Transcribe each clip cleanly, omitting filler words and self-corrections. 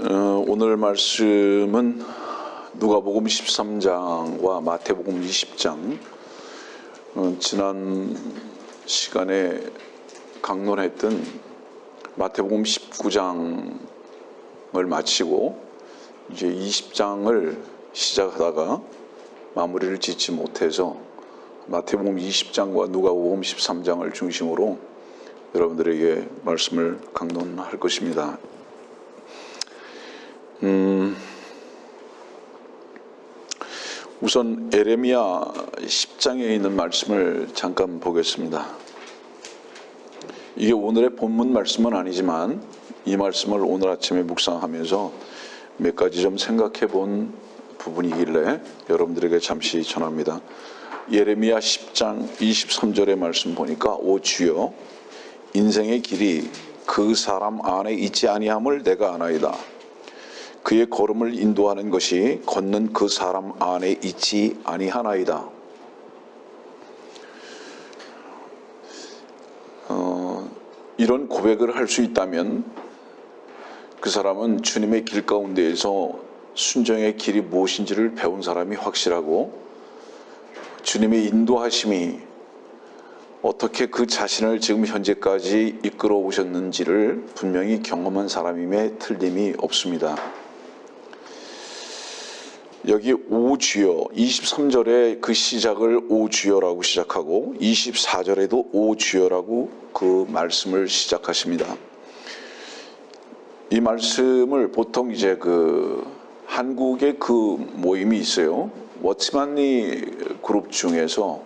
오늘 말씀은 누가복음 13장과 마태복음 20장, 지난 시간에 강론했던 마태복음 19장을 마치고 이제 20장을 시작하다가 마무리를 짓지 못해서 마태복음 20장과 누가복음 13장을 중심으로 여러분들에게 말씀을 강론할 것입니다. 우선 에레미야 10장에 있는 말씀을 잠깐 보겠습니다. 이게 오늘의 본문 말씀은 아니지만 이 말씀을 오늘 아침에 묵상하면서 몇 가지 좀 생각해 본 부분이길래 여러분들에게 잠시 전합니다. 예레미야 10장 23절의 말씀 보니까 오 주여 인생의 길이 그 사람 안에 있지 아니함을 내가 아나이다. 그의 걸음을 인도하는 것이 걷는 그 사람 안에 있지 아니하나이다. 이런 고백을 할 수 있다면 그 사람은 주님의 길 가운데에서 순종의 길이 무엇인지를 배운 사람이 확실하고 주님의 인도하심이 어떻게 그 자신을 지금 현재까지 이끌어 오셨는지를 분명히 경험한 사람임에 틀림이 없습니다. 여기 오 주여 23절에 그 시작을 오 주여라고 시작하고 24절에도 오 주여라고 그 말씀을 시작하십니다. 이 말씀을 보통 이제 한국의 그 모임이 있어요. 워치만리 그룹 중에서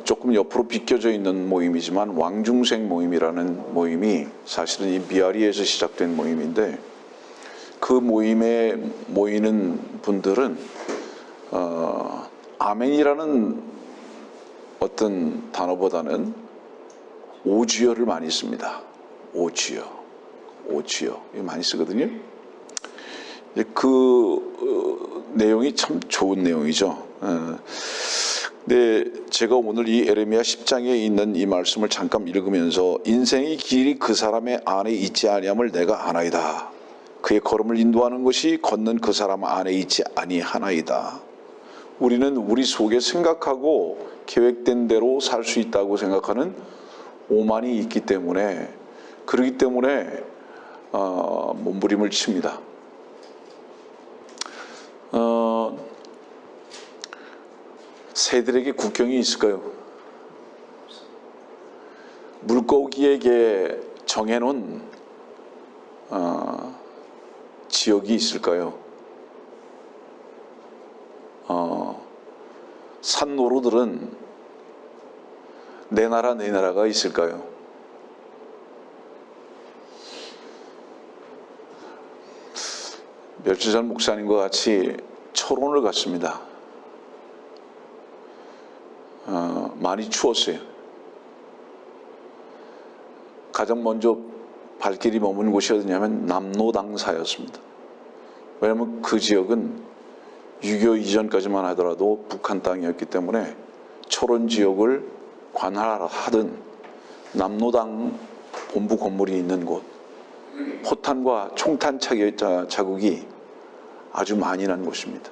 조금 옆으로 비껴져 있는 모임이지만 왕중생 모임이라는 모임이 사실은 이 미아리에서 시작된 모임인데 그 모임에 모이는 분들은 아멘이라는 어떤 단어보다는 오주여를 많이 씁니다. 오주여, 오주여 이거 많이 쓰거든요. 그 내용이 참 좋은 내용이죠. 근데 제가 오늘 이 에레미야 10장에 있는 이 말씀을 잠깐 읽으면서 인생의 길이 그 사람의 안에 있지 아니함을 내가 아나이다. 그의 걸음을 인도하는 것이 걷는 그 사람 안에 있지 아니하나이다. 우리는 우리 속에 생각하고 계획된 대로 살 수 있다고 생각하는 오만이 있기 때문에 그렇기 때문에 몸부림을 칩니다. 새들에게 국경이 있을까요? 물고기에게 정해놓은 지역이 있을까요? 산노루들은 내 나라 내 나라가 있을까요? 며칠 전 목사님과 같이 철원을 갔습니다. 많이 추웠어요. 가장 먼저 발길이 머문 곳이 어디냐면 남로당사였습니다. 왜냐하면 그 지역은 6.25 이전까지만 하더라도 북한 땅이었기 때문에 철원 지역을 관할하던 남로당 본부 건물이 있는 곳, 포탄과 총탄 자국이 아주 많이 난 곳입니다.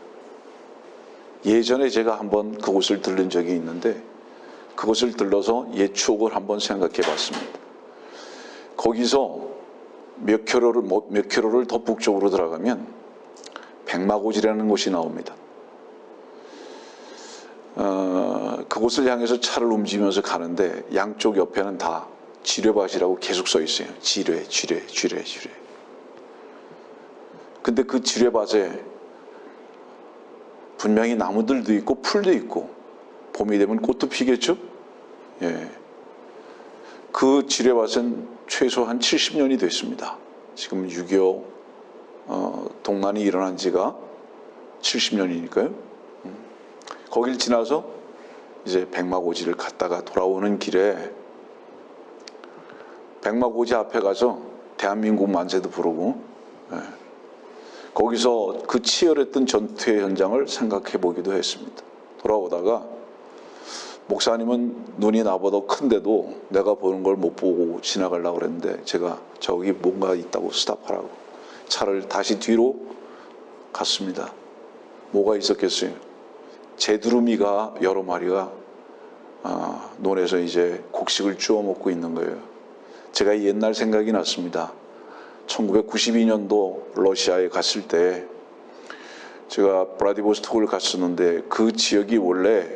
예전에 제가 한번 그곳을 들른 적이 있는데 그곳을 들러서 옛 추억을 한번 생각해 봤습니다. 거기서 몇 킬로를 더 북쪽으로 들어가면 백마고지라는 곳이 나옵니다. 그곳을 향해서 차를 움직이면서 가는데 양쪽 옆에는 다 지뢰밭이라고 계속 써 있어요. 지뢰. 근데 그 지뢰밭에 분명히 나무들도 있고 풀도 있고 봄이 되면 꽃도 피겠죠? 예. 그 지뢰밭은 최소 한 70년이 됐습니다. 지금 6.25 동란이 일어난 지가 70년이니까요. 거길 지나서 이제 백마고지를 갔다가 돌아오는 길에 백마고지 앞에 가서 대한민국 만세도 부르고 거기서 그 치열했던 전투의 현장을 생각해 보기도 했습니다. 돌아오다가 목사님은 눈이 나보다 큰데도 내가 보는 걸 못 보고 지나가려고 그랬는데 제가 저기 뭔가 있다고 스탑하라고 차를 다시 뒤로 갔습니다. 뭐가 있었겠어요? 제두루미가 여러 마리가 논에서 이제 곡식을 주워 먹고 있는 거예요. 제가 옛날 생각이 났습니다. 1992년도 러시아에 갔을 때 제가 브라디보스토크를 갔었는데 그 지역이 원래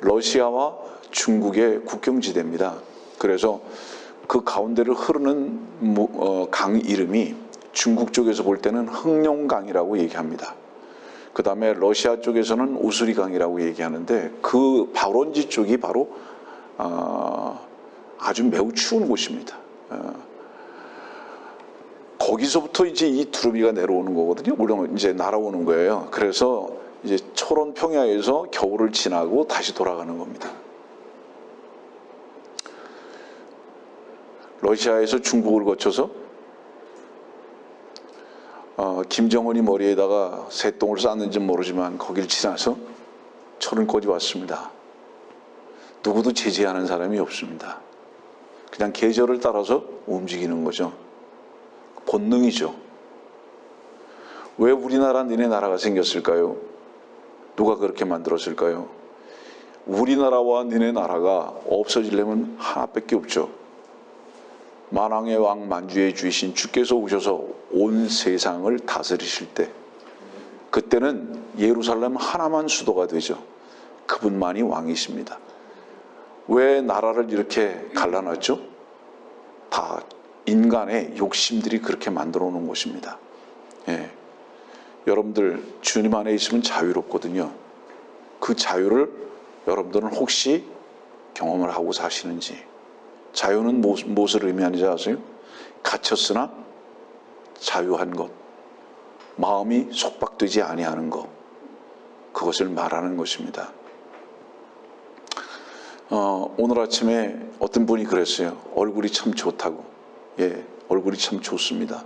러시아와 중국의 국경지대입니다. 그래서 그 가운데를 흐르는 강 이름이 중국 쪽에서 볼 때는 흑룡강이라고 얘기합니다. 그 다음에 러시아 쪽에서는 우스리강이라고 얘기하는데 그 발원지 쪽이 바로 아주 매우 추운 곳입니다. 거기서부터 이제 이 두루미가 내려오는 거거든요. 물론 이제 날아오는 거예요. 그래서 이제 초론 평야에서 겨울을 지나고 다시 돌아가는 겁니다. 러시아에서 중국을 거쳐서 김정은이 머리에다가 새똥을 쌌는지 모르지만 거길 지나서 초론까지 왔습니다. 누구도 제재하는 사람이 없습니다. 그냥 계절을 따라서 움직이는 거죠. 본능이죠. 왜 우리나라 니네 나라가 생겼을까요? 누가 그렇게 만들었을까요? 우리나라와 니네 나라가 없어지려면 하나밖에 없죠. 만왕의 왕 만주의 주이신 주께서 오셔서 온 세상을 다스리실 때 그때는 예루살렘 하나만 수도가 되죠. 그분만이 왕이십니다. 왜 나라를 이렇게 갈라놨죠? 다 인간의 욕심들이 그렇게 만들어 놓은 것입니다. 예. 여러분들 주님 안에 있으면 자유롭거든요. 그 자유를 여러분들은 혹시 경험을 하고 사시는지. 자유는 무엇을 의미하는지 아세요? 갇혔으나 자유한 것, 마음이 속박되지 아니하는 것, 그것을 말하는 것입니다. 오늘 아침에 어떤 분이 그랬어요. 얼굴이 참 좋다고. 예, 얼굴이 참 좋습니다.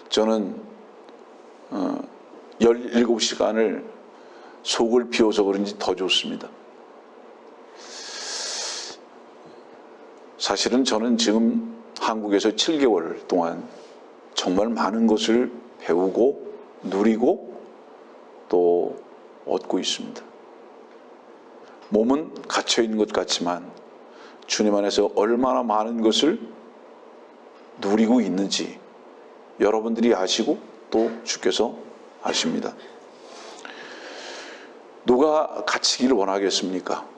저는 17시간을 속을 비워서 그런지 더 좋습니다. 사실은 저는 지금 한국에서 7개월 동안 정말 많은 것을 배우고 누리고 또 얻고 있습니다. 몸은 갇혀 있는 것 같지만 주님 안에서 얼마나 많은 것을 누리고 있는지 여러분들이 아시고 또 주께서 아십니다. 누가 갇히기를 원하겠습니까?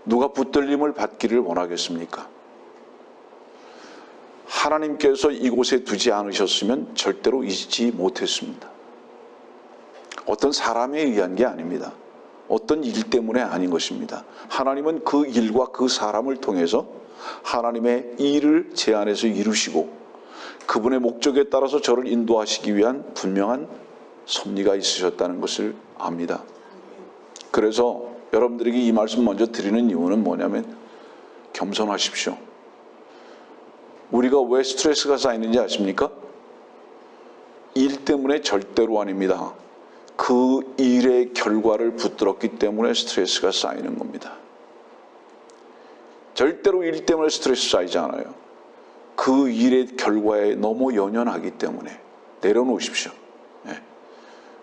누가 붙들림을 받기를 원하겠습니까? 하나님께서 이곳에 두지 않으셨으면 절대로 잊지 못했습니다. 어떤 사람에 의한 게 아닙니다. 어떤 일 때문에 아닌 것입니다. 하나님은 그 일과 그 사람을 통해서 하나님의 일을 제 안에서 이루시고 그분의 목적에 따라서 저를 인도하시기 위한 분명한 섭리가 있으셨다는 것을 압니다. 그래서 여러분들에게 이 말씀 먼저 드리는 이유는 뭐냐면 겸손하십시오. 우리가 왜 스트레스가 쌓이는지 아십니까? 일 때문에 절대로 아닙니다. 그 일의 결과를 붙들었기 때문에 스트레스가 쌓이는 겁니다. 절대로 일 때문에 스트레스 쌓이지 않아요. 그 일의 결과에 너무 연연하기 때문에 내려놓으십시오. 네.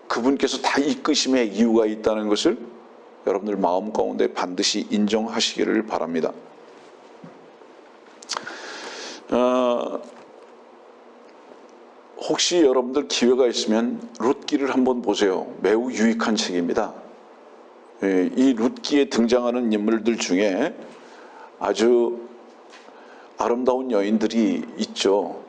그분께서 다 이끄심의 이유가 있다는 것을 여러분들 마음 가운데 반드시 인정하시기를 바랍니다. 혹시 여러분들 기회가 있으면 룻기를 한번 보세요. 매우 유익한 책입니다. 이 룻기에 등장하는 인물들 중에 아주 아름다운 여인들이 있죠.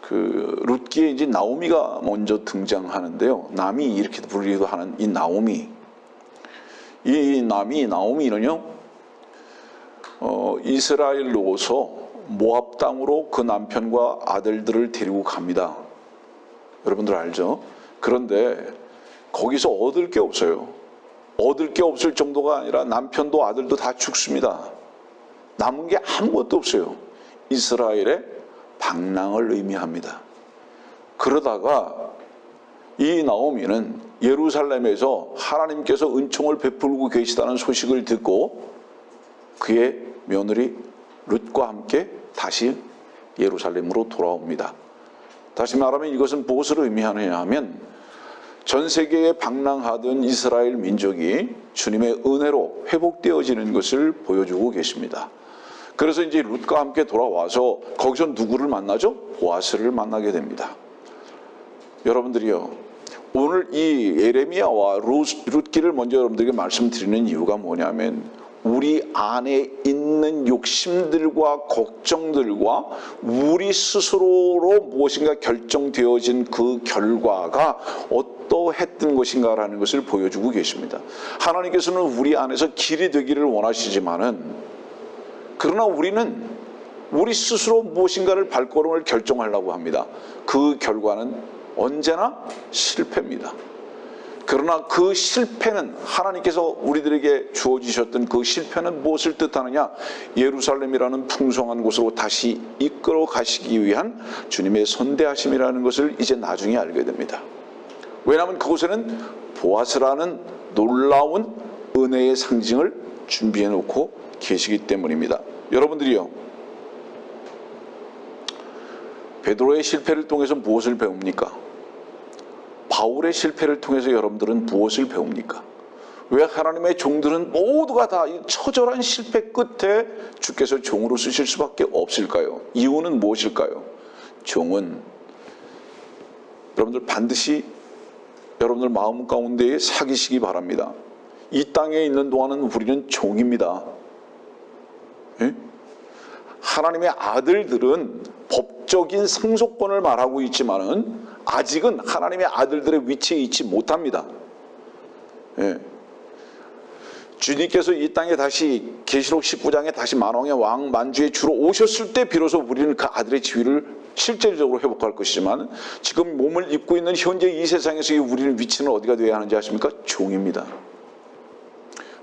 그 룻기에 이제 나오미가 먼저 등장하는데요. 남이 이렇게 부르기도 하는 이 나오미. 이 나오미는요, 이스라엘로서 모압 땅으로 그 남편과 아들들을 데리고 갑니다. 여러분들 알죠? 그런데 거기서 얻을 게 없어요. 얻을 게 없을 정도가 아니라 남편도 아들도 다 죽습니다. 남은 게 아무것도 없어요. 이스라엘의 방랑을 의미합니다. 그러다가 이 나오미는 예루살렘에서 하나님께서 은총을 베풀고 계시다는 소식을 듣고 그의 며느리 룻과 함께 다시 예루살렘으로 돌아옵니다. 다시 말하면 이것은 무엇을 의미하느냐 하면 전 세계에 방랑하던 이스라엘 민족이 주님의 은혜로 회복되어지는 것을 보여주고 계십니다. 그래서 이제 룻과 함께 돌아와서 거기서 누구를 만나죠? 보아스를 만나게 됩니다. 여러분들이요, 오늘 이 예레미야와 룻기를 먼저 여러분들에게 말씀드리는 이유가 뭐냐면 우리 안에 있는 욕심들과 걱정들과 우리 스스로로 무엇인가 결정되어진 그 결과가 어떠했던 것인가라는 것을 보여주고 계십니다. 하나님께서는 우리 안에서 길이 되기를 원하시지만은 그러나 우리는 우리 스스로 무엇인가를 발걸음을 결정하려고 합니다. 그 결과는 언제나 실패입니다. 그러나 그 실패는 하나님께서 우리들에게 주어지셨던 그 실패는 무엇을 뜻하느냐? 예루살렘이라는 풍성한 곳으로 다시 이끌어 가시기 위한 주님의 선대하심이라는 것을 이제 나중에 알게 됩니다. 왜냐하면 그곳에는 보아스라는 놀라운 은혜의 상징을 준비해 놓고 계시기 때문입니다. 여러분들이요, 베드로의 실패를 통해서 무엇을 배웁니까? 바울의 실패를 통해서 여러분들은 무엇을 배웁니까? 왜 하나님의 종들은 모두가 다 처절한 실패 끝에 주께서 종으로 쓰실 수밖에 없을까요? 이유는 무엇일까요? 종은 여러분들 반드시 여러분들 마음 가운데에 새기시기 바랍니다. 이 땅에 있는 동안은 우리는 종입니다. 예? 하나님의 아들들은 법적인 상속권을 말하고 있지만은 아직은 하나님의 아들들의 위치에 있지 못합니다. 예. 주님께서 이 땅에 다시 계시록 19장에 다시 만왕의 왕 만주의 주로 오셨을 때 비로소 우리는 그 아들의 지위를 실질적으로 회복할 것이지만 지금 몸을 입고 있는 현재 이 세상에서의 우리는 위치는 어디가 되어야 하는지 아십니까? 종입니다.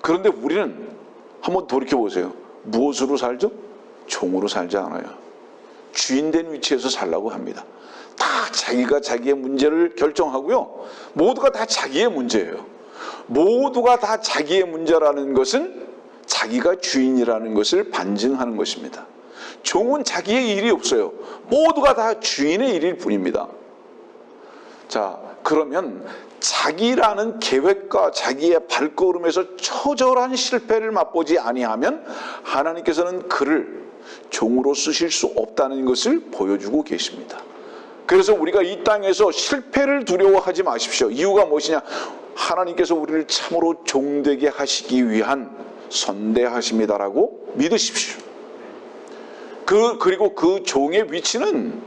그런데 우리는 한번 돌이켜보세요. 무엇으로 살죠? 종으로 살지 않아요. 주인된 위치에서 살라고 합니다. 다 자기가 자기의 문제를 결정하고요. 모두가 다 자기의 문제예요. 모두가 다 자기의 문제라는 것은 자기가 주인이라는 것을 반증하는 것입니다. 종은 자기의 일이 없어요. 모두가 다 주인의 일일 뿐입니다. 자, 그러면 자기라는 계획과 자기의 발걸음에서 처절한 실패를 맛보지 아니하면 하나님께서는 그를 종으로 쓰실 수 없다는 것을 보여주고 계십니다. 그래서 우리가 이 땅에서 실패를 두려워하지 마십시오. 이유가 무엇이냐? 하나님께서 우리를 참으로 종되게 하시기 위한 선대하심이다라고 믿으십시오. 그리고 그 종의 위치는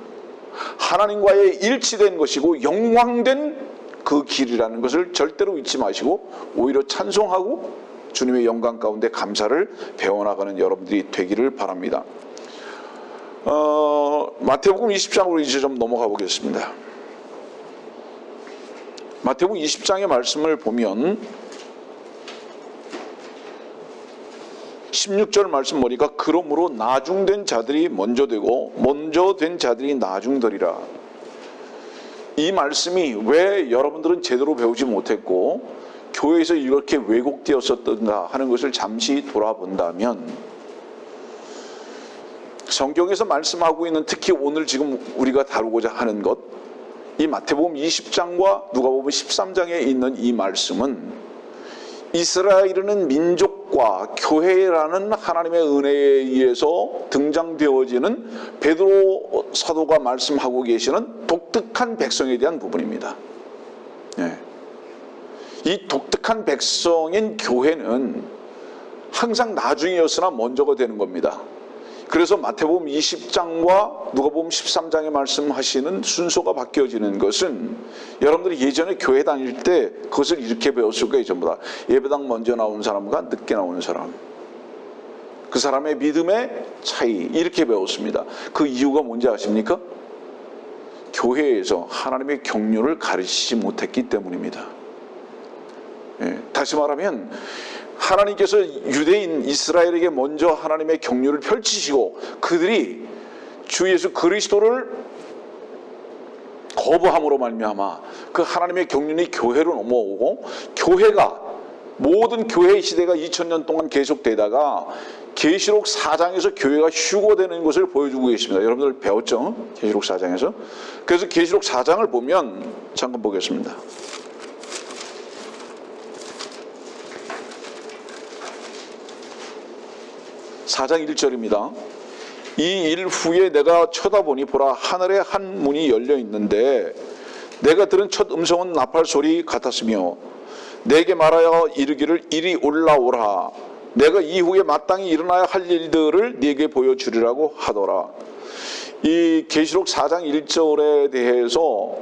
하나님과의 일치된 것이고 영광된 그 길이라는 것을 절대로 잊지 마시고 오히려 찬송하고 주님의 영광 가운데 감사를 배워나가는 여러분들이 되기를 바랍니다. 마태복음 20장으로 이제 좀 넘어가 보겠습니다. 마태복음 20장의 말씀을 보면 16절 말씀 보니까 그러므로 나중된 자들이 먼저 되고 먼저 된 자들이 나중되리라. 이 말씀이 왜 여러분들은 제대로 배우지 못했고 교회에서 이렇게 왜곡되었었던가 하는 것을 잠시 돌아본다면 성경에서 말씀하고 있는 특히 오늘 지금 우리가 다루고자 하는 것, 이 마태복음 20장과 누가복음 13장에 있는 이 말씀은 이스라엘은 민족과 교회라는 하나님의 은혜에 의해서 등장되어지는 베드로 사도가 말씀하고 계시는 독특한 백성에 대한 부분입니다. 네. 이 독특한 백성인 교회는 항상 나중이었으나 먼저가 되는 겁니다. 그래서 마태복음 20장과 누가복음 13장에 말씀하시는 순서가 바뀌어지는 것은 여러분들이 예전에 교회 다닐 때 그것을 이렇게 배웠을 거예요. 전부 다 예배당 먼저 나온 사람과 늦게 나오는 사람, 그 사람의 믿음의 차이, 이렇게 배웠습니다. 그 이유가 뭔지 아십니까? 교회에서 하나님의 경륜을 가르치지 못했기 때문입니다. 예, 다시 말하면 하나님께서 유대인 이스라엘에게 먼저 하나님의 경륜을 펼치시고 그들이 주 예수 그리스도를 거부함으로 말미암아 그 하나님의 경륜이 교회로 넘어오고 교회가 모든 교회의 시대가 2000년 동안 계속되다가 계시록 4장에서 교회가 휴거되는 것을 보여주고 계십니다. 여러분들 배웠죠? 계시록 4장에서. 그래서 계시록 4장을 보면 잠깐 보겠습니다. 4장 1절입니다. 이 일 후에 내가 쳐다보니 보라 하늘에 한 문이 열려 있는데 내가 들은 첫 음성은 나팔 소리 같았으며 내게 말하여 이르기를 이리 올라오라 내가 이후에 마땅히 일어나야 할 일들을 네게 보여주리라고 하더라. 이 계시록 4장 1절에 대해서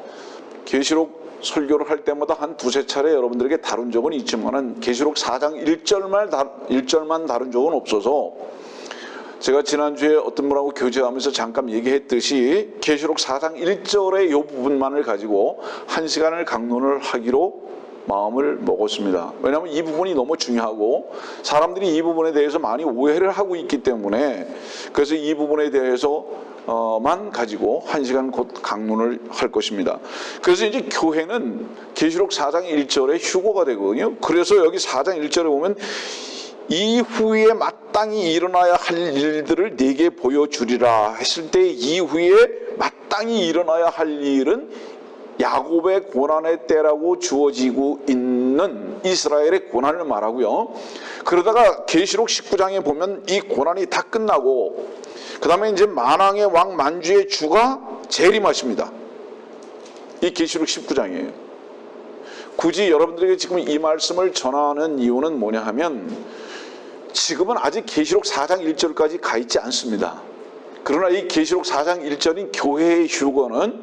계시록 설교를 할 때마다 한 두세 차례 여러분들에게 다룬 적은 있지만은 계시록 4장 1절만 다룬 적은 없어서 제가 지난주에 어떤 분하고 교제하면서 잠깐 얘기했듯이 계시록 4장 1절의 이 부분만을 가지고 1시간을 강론을 하기로 마음을 먹었습니다. 왜냐하면 이 부분이 너무 중요하고 사람들이 이 부분에 대해서 많이 오해를 하고 있기 때문에 그래서 이 부분에 대해서만 가지고 1시간 곧 강론을 할 것입니다. 그래서 이제 교회는 계시록 4장 1절에 휴거가 되거든요. 그래서 여기 4장 1절에 보면 이후에 마땅히 일어나야 할 일들을 네게 보여주리라 했을 때 이후에 마땅히 일어나야 할 일은 야곱의 고난의 때라고 주어지고 있는 이스라엘의 고난을 말하고요. 그러다가 계시록 19장에 보면 이 고난이 다 끝나고 그 다음에 이제 만왕의 왕 만주의 주가 재림하십니다. 이 계시록 19장이에요. 굳이 여러분들에게 지금 이 말씀을 전하는 이유는 뭐냐 하면 지금은 아직 계시록 4장 1절까지 가 있지 않습니다. 그러나 이 계시록 4장 1절인 교회의 휴거는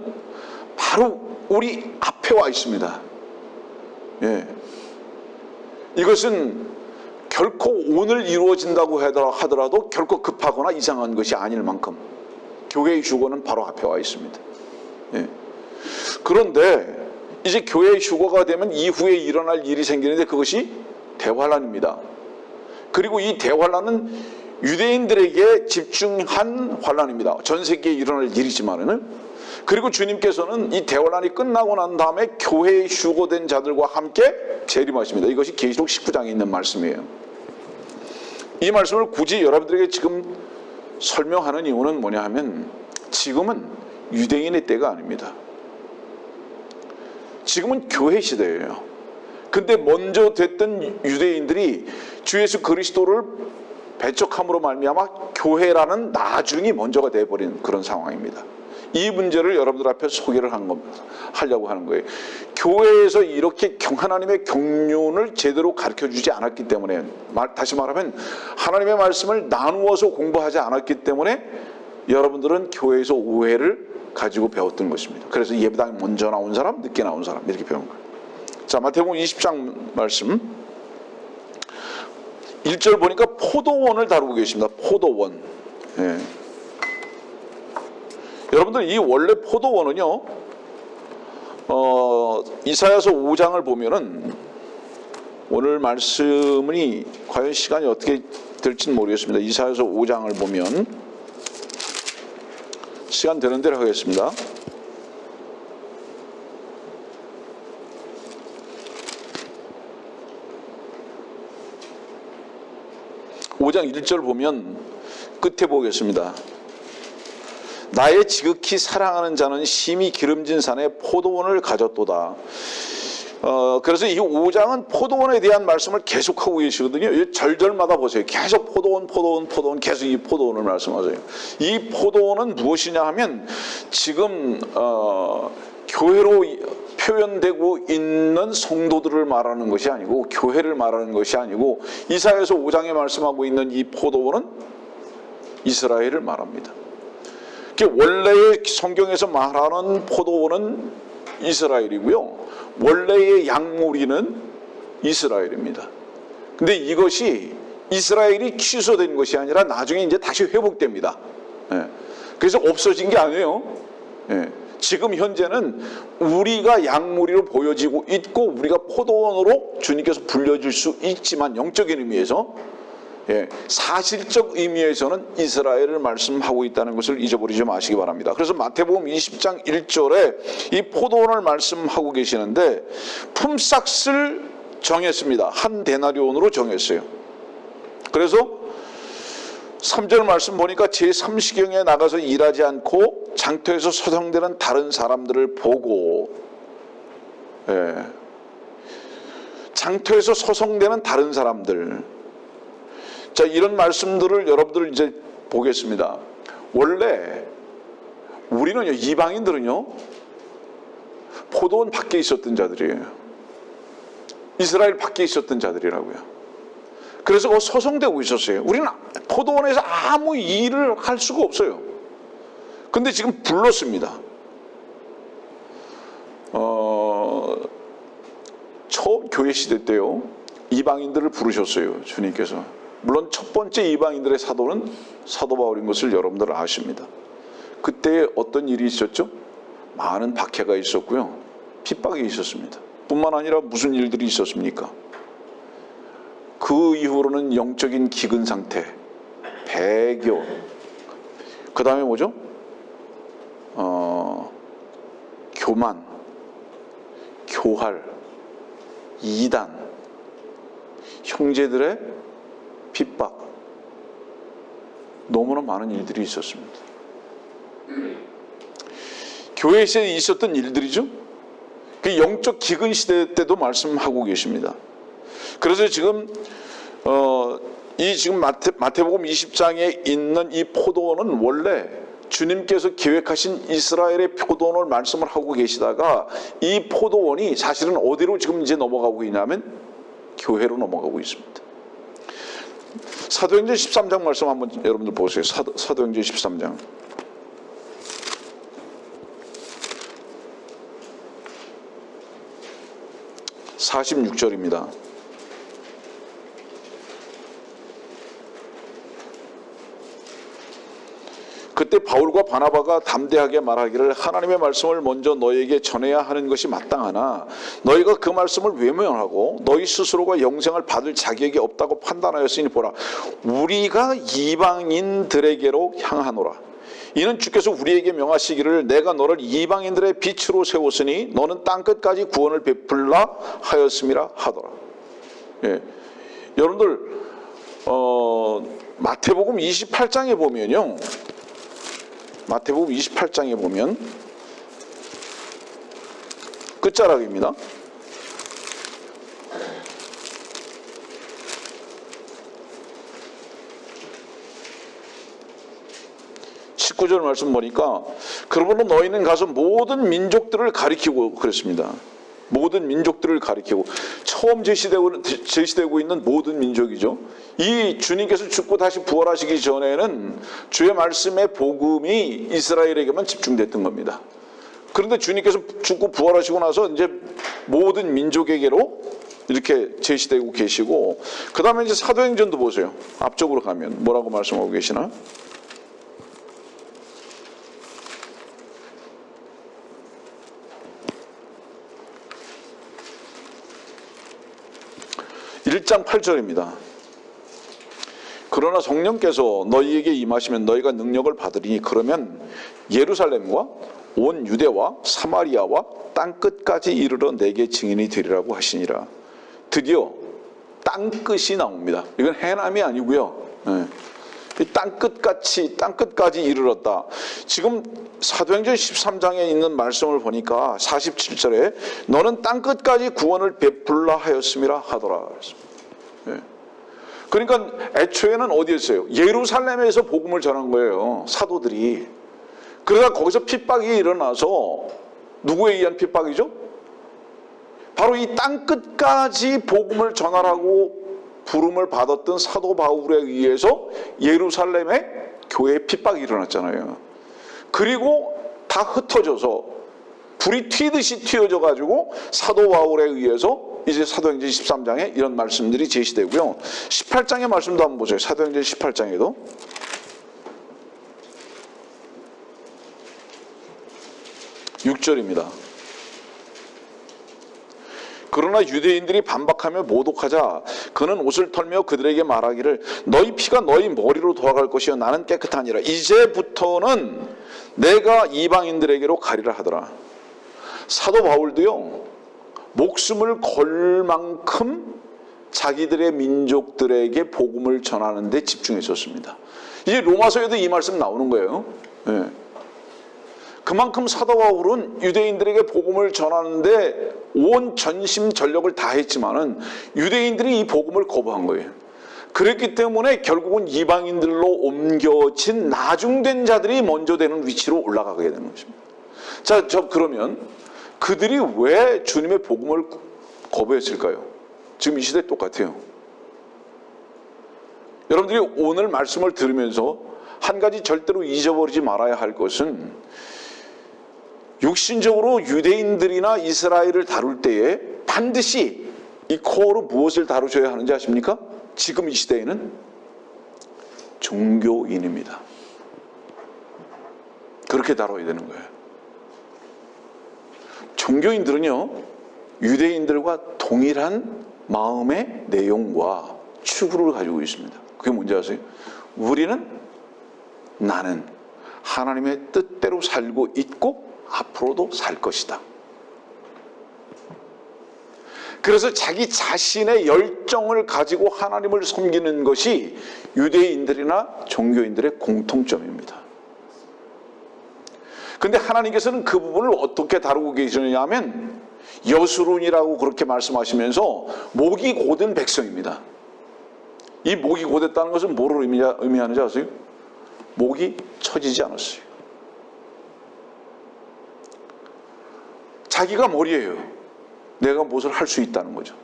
바로 우리 앞에 와 있습니다. 예. 이것은 결코 오늘 이루어진다고 하더라도 결코 급하거나 이상한 것이 아닐 만큼 교회의 휴거는 바로 앞에 와 있습니다. 예. 그런데 이제 교회의 휴거가 되면 이후에 일어날 일이 생기는데 그것이 대환란입니다. 그리고 이 대환란은 유대인들에게 집중한 환란입니다. 전 세계에 일어날 일이지만은 그리고 주님께서는 이 대환란이 끝나고 난 다음에 교회에 휴거된 자들과 함께 재림하십니다. 이것이 계시록 19장에 있는 말씀이에요. 이 말씀을 굳이 여러분들에게 지금 설명하는 이유는 뭐냐 하면 지금은 유대인의 때가 아닙니다. 지금은 교회 시대예요. 근데 먼저 됐던 유대인들이 주 예수 그리스도를 배척함으로 말미암아 교회라는 나중이 먼저가 되어버린 그런 상황입니다. 이 문제를 여러분들 앞에 소개를 하려고 하는 거예요. 교회에서 이렇게 하나님의 경륜을 제대로 가르쳐주지 않았기 때문에 다시 말하면 하나님의 말씀을 나누어서 공부하지 않았기 때문에 여러분들은 교회에서 오해를 가지고 배웠던 것입니다. 그래서 예배당에 먼저 나온 사람, 늦게 나온 사람 이렇게 배운 거예요. 자, 마태복음 20장 말씀 1절 보니까 포도원을 다루고 계십니다. 포도원. 예. 여러분들 이 원래 포도원은요 이사야서 5장을 보면은 오늘 말씀이 과연 시간이 어떻게 될지는 모르겠습니다. 이사야서 5장을 보면 시간 되는 대로 하겠습니다. (5장 1절) 보면 끝에 보겠습니다. 나의 지극히 사랑하는 자는 심히 기름진 산에 포도원을 가졌도다. 그래서 이 5장은 포도원에 대한 말씀을 계속하고 계시거든요. 절절마다 보세요. 계속 포도원 계속 이 포도원을 말씀하세요. 이 포도원은 무엇이냐 하면 지금 교회로 표현되고 있는 성도들을 말하는 것이 아니고 교회를 말하는 것이 아니고 이사야서 5장에 말씀하고 있는 이 포도원은 이스라엘을 말합니다. 원래의 성경에서 말하는 포도원은 이스라엘이고요. 원래의 양무리는 이스라엘입니다. 근데 이것이 이스라엘이 취소된 것이 아니라 나중에 이제 다시 회복됩니다. 예. 그래서 없어진 게 아니에요. 예. 지금 현재는 우리가 양무리로 보여지고 있고 우리가 포도원으로 주님께서 불려줄 수 있지만 영적인 의미에서 사실적 의미에서는 이스라엘을 말씀하고 있다는 것을 잊어버리지 마시기 바랍니다. 그래서 마태복음 20장 1절에 이 포도원을 말씀하고 계시는데 품삯을 정했습니다. 한 데나리온으로 정했어요. 그래서 3절 말씀 보니까 제3시경에 나가서 일하지 않고 장터에서 소송되는 다른 사람들을 보고, 장터에서 소송되는 다른 사람들. 자, 이런 말씀들을 여러분들 이제 보겠습니다. 원래 우리는요, 이방인들은요, 포도원 밖에 있었던 자들이에요. 이스라엘 밖에 있었던 자들이라고요. 그래서 소송되고 있었어요. 우리는 포도원에서 아무 일을 할 수가 없어요. 근데 지금 불렀습니다. 처음 교회 시대 때요, 이방인들을 부르셨어요, 주님께서. 물론 첫 번째 이방인들의 사도는 사도 바울인 것을 여러분들 아십니다. 그때 어떤 일이 있었죠? 많은 박해가 있었고요, 핍박이 있었습니다. 뿐만 아니라 무슨 일들이 있었습니까? 그 이후로는 영적인 기근 상태, 배교, 그 다음에 뭐죠? 교만, 교활, 이단, 형제들의 핍박, 너무나 많은 일들이 있었습니다. 교회에서 있었던 일들이죠. 그 영적 기근 시대 때도 말씀하고 계십니다. 그래서 지금 지금 마태복음 20장에 있는 이 포도원은 원래 주님께서 계획하신 이스라엘의 포도원을 말씀을 하고 계시다가 이 포도원이 사실은 어디로 지금 이제 넘어가고 있냐면 교회로 넘어가고 있습니다. 사도행전 13장 말씀 한번 여러분들 보세요. 사도행전 13장. 46절입니다. 그때 바울과 바나바가 담대하게 말하기를 하나님의 말씀을 먼저 너희에게 전해야 하는 것이 마땅하나 너희가 그 말씀을 외면하고 너희 스스로가 영생을 받을 자격이 없다고 판단하였으니 보라, 우리가 이방인들에게로 향하노라. 이는 주께서 우리에게 명하시기를 내가 너를 이방인들의 빛으로 세웠으니 너는 땅끝까지 구원을 베풀라 하였음이라 하더라. 예. 여러분들 마태복음 28장에 보면요, 마태복음 28장에 보면 끝자락입니다. (19절) 말씀 보니까 그러므로 너희는 가서 모든 민족들을 가리키고 그랬습니다. 모든 민족들을 가리키고, 처음 제시되고 있는 모든 민족이죠. 이 주님께서 죽고 다시 부활하시기 전에는 주의 말씀의 복음이 이스라엘에게만 집중됐던 겁니다. 그런데 주님께서 죽고 부활하시고 나서 이제 모든 민족에게로 이렇게 제시되고 계시고, 그 다음에 이제 사도행전도 보세요. 앞쪽으로 가면 뭐라고 말씀하고 계시나? (1장 8절입니다) 그러나 성령께서 너희에게 임하시면 너희가 능력을 받으리니 그러면 예루살렘과 온 유대와 사마리아와 땅끝까지 이르러 내게 증인이 되리라고 하시니라. 드디어 땅끝이 나옵니다. 이건 해남이 아니고요. 땅끝까지 이르렀다. 지금 사도행전 13장에 있는 말씀을 보니까 47절에 너는 땅끝까지 구원을 베풀라 하였음이라 하더라. 그러니까 애초에는 어디였어요? 예루살렘에서 복음을 전한 거예요, 사도들이. 그러다 거기서 핍박이 일어나서, 누구에 의한 핍박이죠? 바로 이 땅끝까지 복음을 전하라고 부름을 받았던 사도 바울에 의해서 예루살렘에 교회에 핍박이 일어났잖아요. 그리고 다 흩어져서 불이 튀듯이 튀어져 가지고 사도 바울에 의해서 이제 사도행전 13장에 이런 말씀들이 제시되고요. 18장의 말씀도 한번 보세요. 사도행전 18장에도 (6절입니다) 그러나 유대인들이 반박하며 모독하자 그는 옷을 털며 그들에게 말하기를 너희 피가 너희 머리로 돌아갈 것이요 나는 깨끗하니라. 이제부터는 내가 이방인들에게로 가리라 하더라. 사도 바울도요, 목숨을 걸 만큼 자기들의 민족들에게 복음을 전하는 데 집중했었습니다. 이제 로마서에도 이 말씀 나오는 거예요. 예. 그만큼 사도 바울은 유대인들에게 복음을 전하는데 온 전심 전력을 다했지만은 유대인들이 이 복음을 거부한 거예요. 그랬기 때문에 결국은 이방인들로 옮겨진 나중된 자들이 먼저 되는 위치로 올라가게 되는 것입니다. 자, 그러면 그들이 왜 주님의 복음을 거부했을까요? 지금 이 시대 똑같아요. 여러분들이 오늘 말씀을 들으면서 한 가지 절대로 잊어버리지 말아야 할 것은 육신적으로 유대인들이나 이스라엘을 다룰 때에 반드시 이 코어로 무엇을 다루셔야 하는지 아십니까? 지금 이 시대에는 종교인입니다. 그렇게 다뤄야 되는 거예요. 종교인들은요, 유대인들과 동일한 마음의 내용과 추구를 가지고 있습니다. 그게 뭔지 아세요? 나는 하나님의 뜻대로 살고 있고 앞으로도 살 것이다. 그래서 자기 자신의 열정을 가지고 하나님을 섬기는 것이 유대인들이나 종교인들의 공통점입니다. 그런데 하나님께서는 그 부분을 어떻게 다루고 계시느냐 하면 여수론이라고 그렇게 말씀하시면서 목이 곧은 백성입니다. 이 목이 곧했다는 것은 뭐를 의미하는지 아세요? 목이 처지지 않았어요. 자기가 머리예요. 내가 무엇을 할 수 있다는 거죠.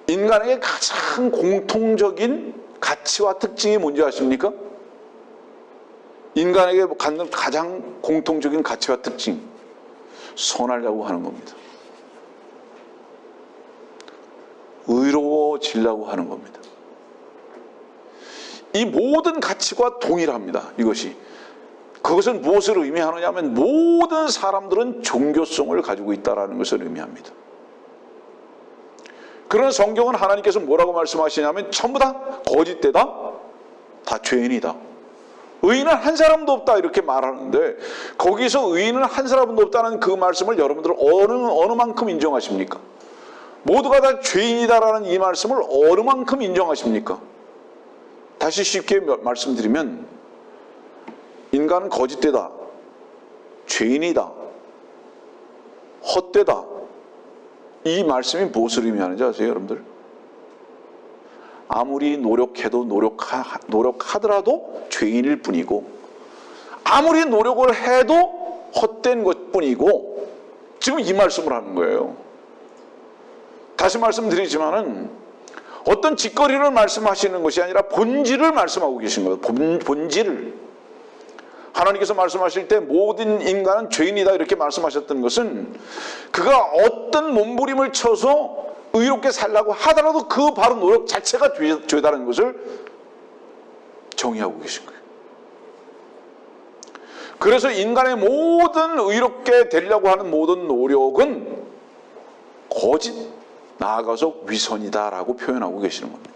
인간에게 가장 공통적인 가치와 특징이 뭔지 아십니까? 인간에게 갖는 가장 공통적인 가치와 특징, 선하려고 하는 겁니다. 의로워지려고 하는 겁니다. 이 모든 가치가 동일합니다. 이것이. 그것은 무엇을 의미하느냐 하면 모든 사람들은 종교성을 가지고 있다는 것을 의미합니다. 그런 성경은 하나님께서 뭐라고 말씀하시냐면 전부 다 거짓되다, 다 죄인이다. 의인은 한 사람도 없다 이렇게 말하는데 거기서 의인은 한 사람도 없다는 그 말씀을 여러분들 어느 만큼 인정하십니까? 모두가 다 죄인이다라는 이 말씀을 어느 만큼 인정하십니까? 다시 쉽게 말씀드리면 인간은 거짓되다, 죄인이다, 헛되다. 이 말씀이 무엇을 의미하는지 아세요, 여러분들? 아무리 노력해도 노력하더라도 죄인일 뿐이고 아무리 노력을 해도 헛된 것뿐이고 지금 이 말씀을 하는 거예요. 다시 말씀드리지만은 어떤 짓거리를 말씀하시는 것이 아니라 본질을 말씀하고 계신 거예요. 본질을. 하나님께서 말씀하실 때 모든 인간은 죄인이다 이렇게 말씀하셨던 것은 그가 어떤 몸부림을 쳐서 의롭게 살라고 하더라도 그 바로 노력 자체가 죄다라는 것을 정의하고 계신 거예요. 그래서 인간의 모든 의롭게 되려고 하는 모든 노력은 거짓, 나아가서 위선이다라고 표현하고 계시는 겁니다.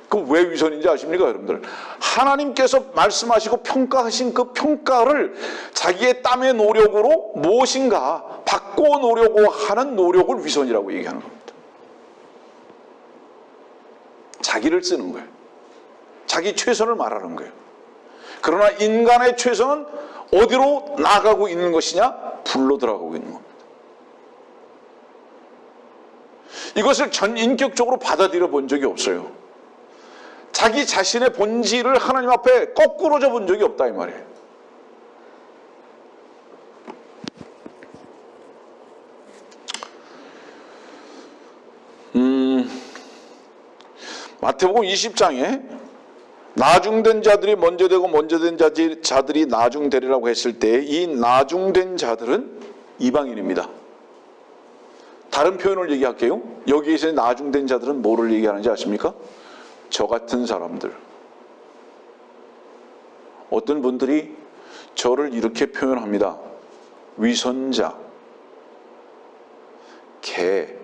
그 왜 위선인지 아십니까, 여러분들? 하나님께서 말씀하시고 평가하신 그 평가를 자기의 땀의 노력으로 무엇인가 바꿔놓으려고 하는 노력을 위선이라고 얘기하는 겁니다. 자기를 쓰는 거예요. 자기 최선을 말하는 거예요. 그러나 인간의 최선은 어디로 나가고 있는 것이냐? 불로 들어가고 있는 겁니다. 이것을 전인격적으로 받아들여 본 적이 없어요. 자기 자신의 본질을 하나님 앞에 거꾸로 져 본 적이 없다 이 말이에요. 마태복음 20장에 나중된 자들이 먼저 되고 먼저 된 자들이 나중되리라고 했을 때 이 나중된 자들은 이방인입니다. 다른 표현을 얘기할게요. 여기에서 나중된 자들은 뭐를 얘기하는지 아십니까? 저 같은 사람들. 어떤 분들이 저를 이렇게 표현합니다. 위선자, 개.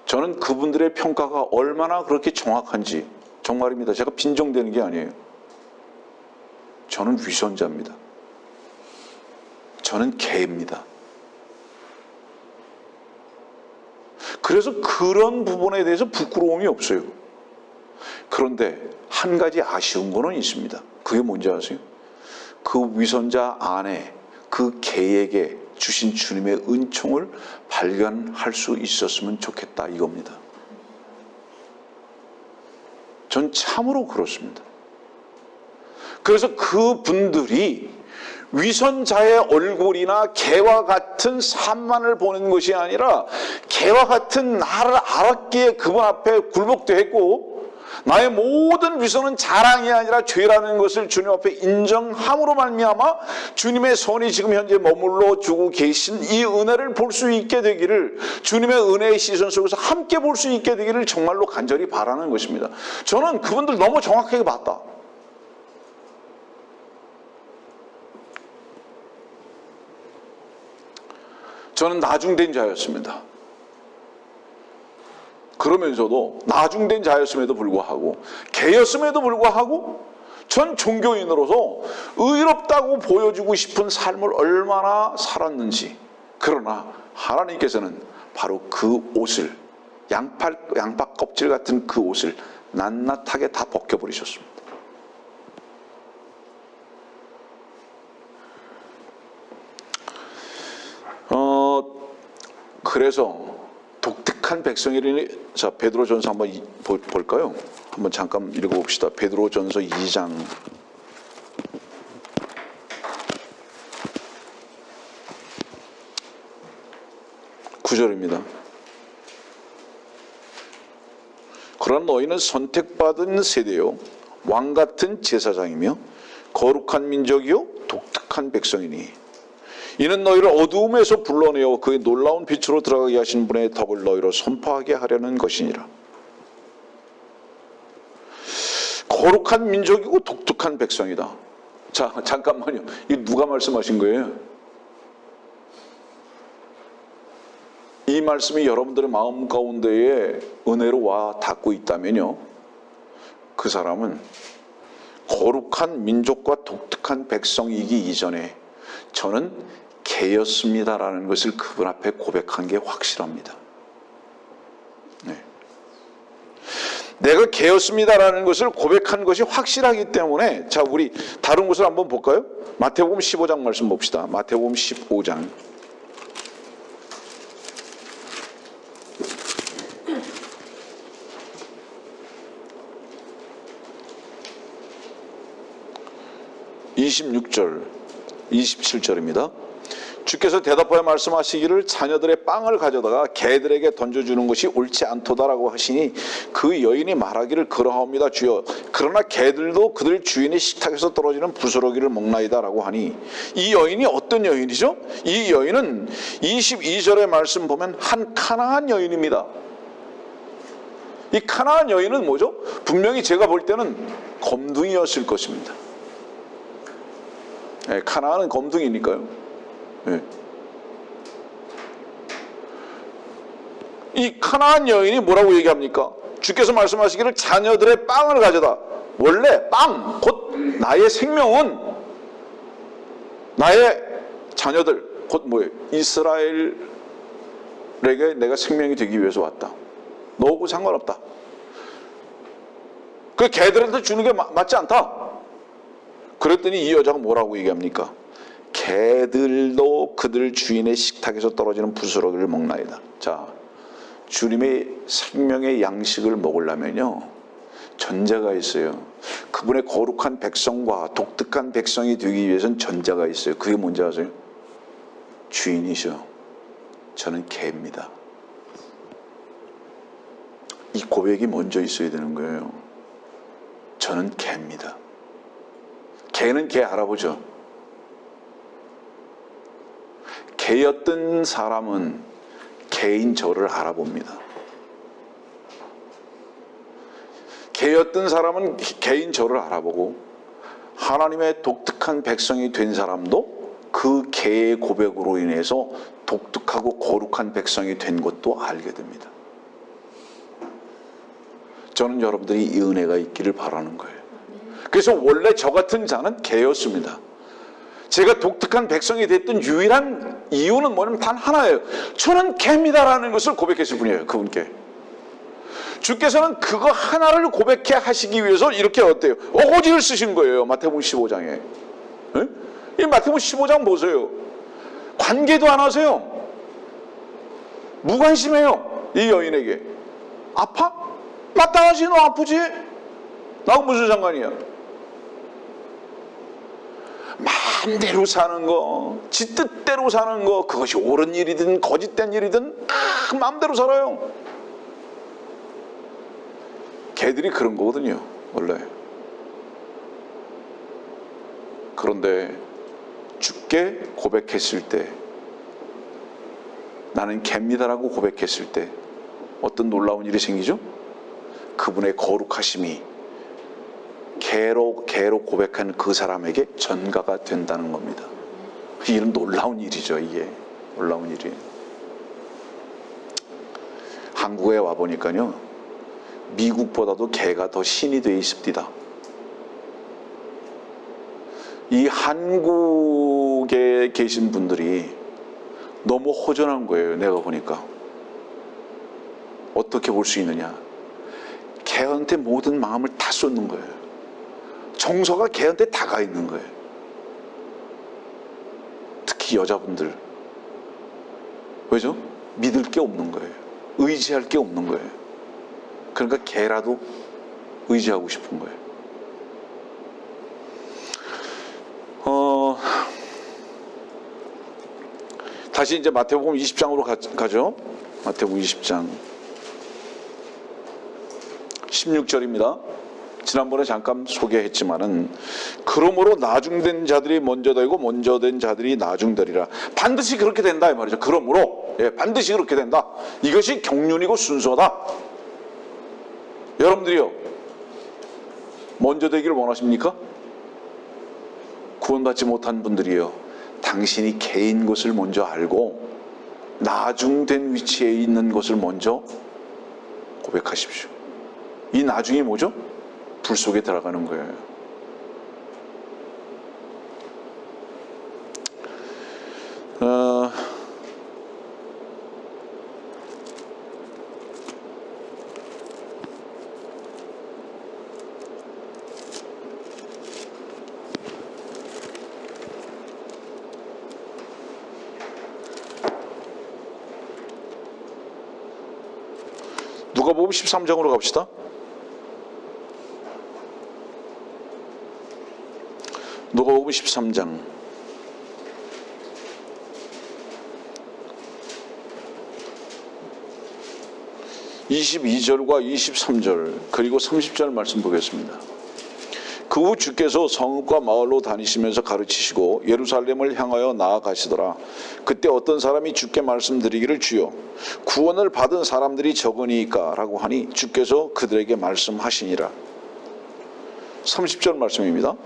저는 그분들의 평가가 얼마나 그렇게 정확한지 정말입니다. 제가 빈정대는 게 아니에요. 저는 위선자입니다. 저는 개입니다. 그래서 그런 부분에 대해서 부끄러움이 없어요. 그런데 한 가지 아쉬운 거는 있습니다. 그게 뭔지 아세요? 그 위선자 안에 그 개에게 주신 주님의 은총을 발견할 수 있었으면 좋겠다 이겁니다. 전 참으로 그렇습니다. 그래서 그분들이 위선자의 얼굴이나 개와 같은 산만을 보는 것이 아니라 개와 같은 나를 알았기에 그분 앞에 굴복되었고 나의 모든 위선은 자랑이 아니라 죄라는 것을 주님 앞에 인정함으로 말미암아 주님의 손이 지금 현재 머물러 주고 계신 이 은혜를 볼 수 있게 되기를, 주님의 은혜의 시선 속에서 함께 볼 수 있게 되기를 정말로 간절히 바라는 것입니다. 저는 그분들 너무 정확하게 봤다. 저는 나중된 자였습니다. 그러면서도 나중된 자였음에도 불구하고, 개였음에도 불구하고 전 종교인으로서 의롭다고 보여주고 싶은 삶을 얼마나 살았는지. 그러나 하나님께서는 바로 그 옷을, 양파 껍질 같은 그 옷을 낱낱하게 다 벗겨버리셨습니다. 그래서 독특한 백성이라니, 자, 베드로전서 한번 볼까요? 한번 잠깐 읽어봅시다. 베드로전서 2장 9절입니다. 그러나 너희는 선택받은 세대요, 왕같은 제사장이며 거룩한 민족이요 독특한 백성이니 이는 너희를 어두움에서 불러내어 그의 놀라운 빛으로 들어가게 하신 분의 덕을 너희로 선포하게 하려는 것이니라. 거룩한 민족이고 독특한 백성이다. 자, 잠깐만요. 이 누가 말씀하신 거예요? 이 말씀이 여러분들의 마음 가운데에 은혜로 와 닿고 있다면요, 그 사람은 거룩한 민족과 독특한 백성이기 이전에 저는 개였습니다라는 것을 그분 앞에 고백한 게 확실합니다. 네. 내가 개였습니다라는 것을 고백한 것이 확실하기 때문에, 자, 우리 다른 곳을 한번 볼까요? 마태복음 15장 말씀 봅시다. 마태복음 15장 26절 27절입니다. 주께서 대답하여 말씀하시기를 자녀들의 빵을 가져다가 개들에게 던져주는 것이 옳지 않도다라고 하시니 그 여인이 말하기를 그러하옵니다 주여, 그러나 개들도 그들 주인의 식탁에서 떨어지는 부스러기를 먹나이다라고 하니, 이 여인이 어떤 여인이죠? 이 여인은 22절의 말씀 보면 한 가나안 여인입니다. 이 가나안 여인은 뭐죠? 분명히 제가 볼 때는 검둥이였을 것입니다. 네, 가나안은 검둥이니까요. 네. 이 가나안 여인이 뭐라고 얘기합니까? 주께서 말씀하시기를 자녀들의 빵을 가져다. 원래 빵, 곧 나의 생명은 나의 자녀들, 곧 뭐예요? 이스라엘에게 내가 생명이 되기 위해서 왔다. 너하고 상관없다. 그 개들한테 주는 게 맞지 않다. 그랬더니 이 여자가 뭐라고 얘기합니까? 개들도 그들 주인의 식탁에서 떨어지는 부스러기를 먹나이다. 자, 주님의 생명의 양식을 먹으려면요, 전제가 있어요. 그분의 거룩한 백성과 독특한 백성이 되기 위해서는 전제가 있어요. 그게 뭔지 아세요? 주인이셔. 저는 개입니다. 이 고백이 먼저 있어야 되는 거예요. 저는 개입니다. 개는 개 알아보죠. 개였던 사람은 개인 저를 알아봅니다. 개였던 사람은 개인 저를 알아보고, 하나님의 독특한 백성이 된 사람도 그 개의 고백으로 인해서 독특하고 거룩한 백성이 된 것도 알게 됩니다. 저는 여러분들이 이 은혜가 있기를 바라는 거예요. 그래서 원래 저 같은 자는 개였습니다. 제가 독특한 백성이 됐던 유일한 이유는 뭐냐면 단 하나예요. 저는 개입니다라는 것을 고백했을 뿐이에요. 그분께. 주께서는 그거 하나를 고백해 하시기 위해서 이렇게 어때요? 어거지를 쓰신 거예요. 마태복음 15장에. 이 마태복음 15장 보세요. 관계도 안 하세요. 무관심해요. 이 여인에게. 아파? 마땅하지, 너 아프지? 나하고 무슨 상관이야? 마음대로 사는 거, 지 뜻대로 사는 거, 그것이 옳은 일이든 거짓된 일이든 마음대로 살아요. 개들이 그런 거거든요, 원래. 그런데 주께 고백했을 때, 나는 개입니다라고 고백했을 때 어떤 놀라운 일이 생기죠? 그분의 거룩하심이 개로 고백한 그 사람에게 전가가 된다는 겁니다. 이런 놀라운 일이죠. 이게 놀라운 일이에요. 한국에 와보니까요, 미국보다도 개가 더 신이 되어 있습니다. 이 한국에 계신 분들이 너무 허전한 거예요. 내가 보니까. 어떻게 볼 수 있느냐? 개한테 모든 마음을 다 쏟는 거예요. 정서가 개한테 다 가 있는 거예요. 특히 여자분들. 왜죠? 믿을 게 없는 거예요. 의지할 게 없는 거예요. 그러니까 개라도 의지하고 싶은 거예요. 다시 이제 마태복음 20장으로 가죠. 마태복음 20장 16절입니다. 지난번에 잠깐 소개했지만은, 그러므로 나중된 자들이 먼저 되고 먼저 된 자들이 나중되리라. 반드시 그렇게 된다 이 말이죠. 그러므로, 반드시 그렇게 된다. 이것이 경륜이고 순서다. 여러분들이요, 먼저 되기를 원하십니까? 구원받지 못한 분들이요, 당신이 개인 것을 먼저 알고 나중된 위치에 있는 것을 먼저 고백하십시오. 이 나중이 뭐죠? 불 속에 들어가는 거예요. 누가복음 13장으로 갑시다. 누가복음 13장 22절과 23절 그리고 30절 말씀 보겠습니다. 그 후 주께서 성읍과 마을로 다니시면서 가르치시고 예루살렘을 향하여 나아가시더라. 그때 어떤 사람이 주께 말씀드리기를, 주여, 구원을 받은 사람들이 적으니까 라고 하니 주께서 그들에게 말씀하시니라. 30절 말씀입니다.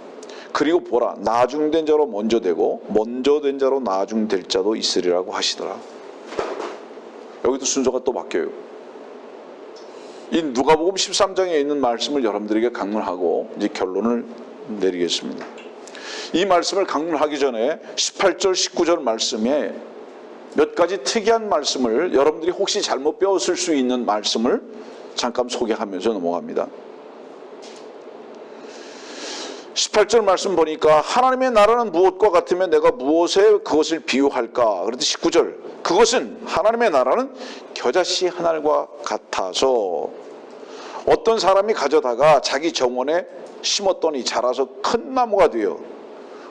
그리고 보라, 나중된 자로 먼저 되고 먼저 된 자로 나중될 자도 있으리라고 하시더라. 여기도 순서가 또 바뀌어요. 이 누가복음 13장에 있는 말씀을 여러분들에게 강론하고 이제 결론을 내리겠습니다. 이 말씀을 강론하기 전에 18절 19절 말씀에 몇 가지 특이한 말씀을, 여러분들이 혹시 잘못 배웠을 수 있는 말씀을 잠깐 소개하면서 넘어갑니다. 18절 말씀 보니까, 하나님의 나라는 무엇과 같으면 내가 무엇에 그것을 비유할까? 그런데 19절, 그것은, 하나님의 나라는 겨자씨 한 알과 같아서 어떤 사람이 가져다가 자기 정원에 심었더니 자라서 큰 나무가 되어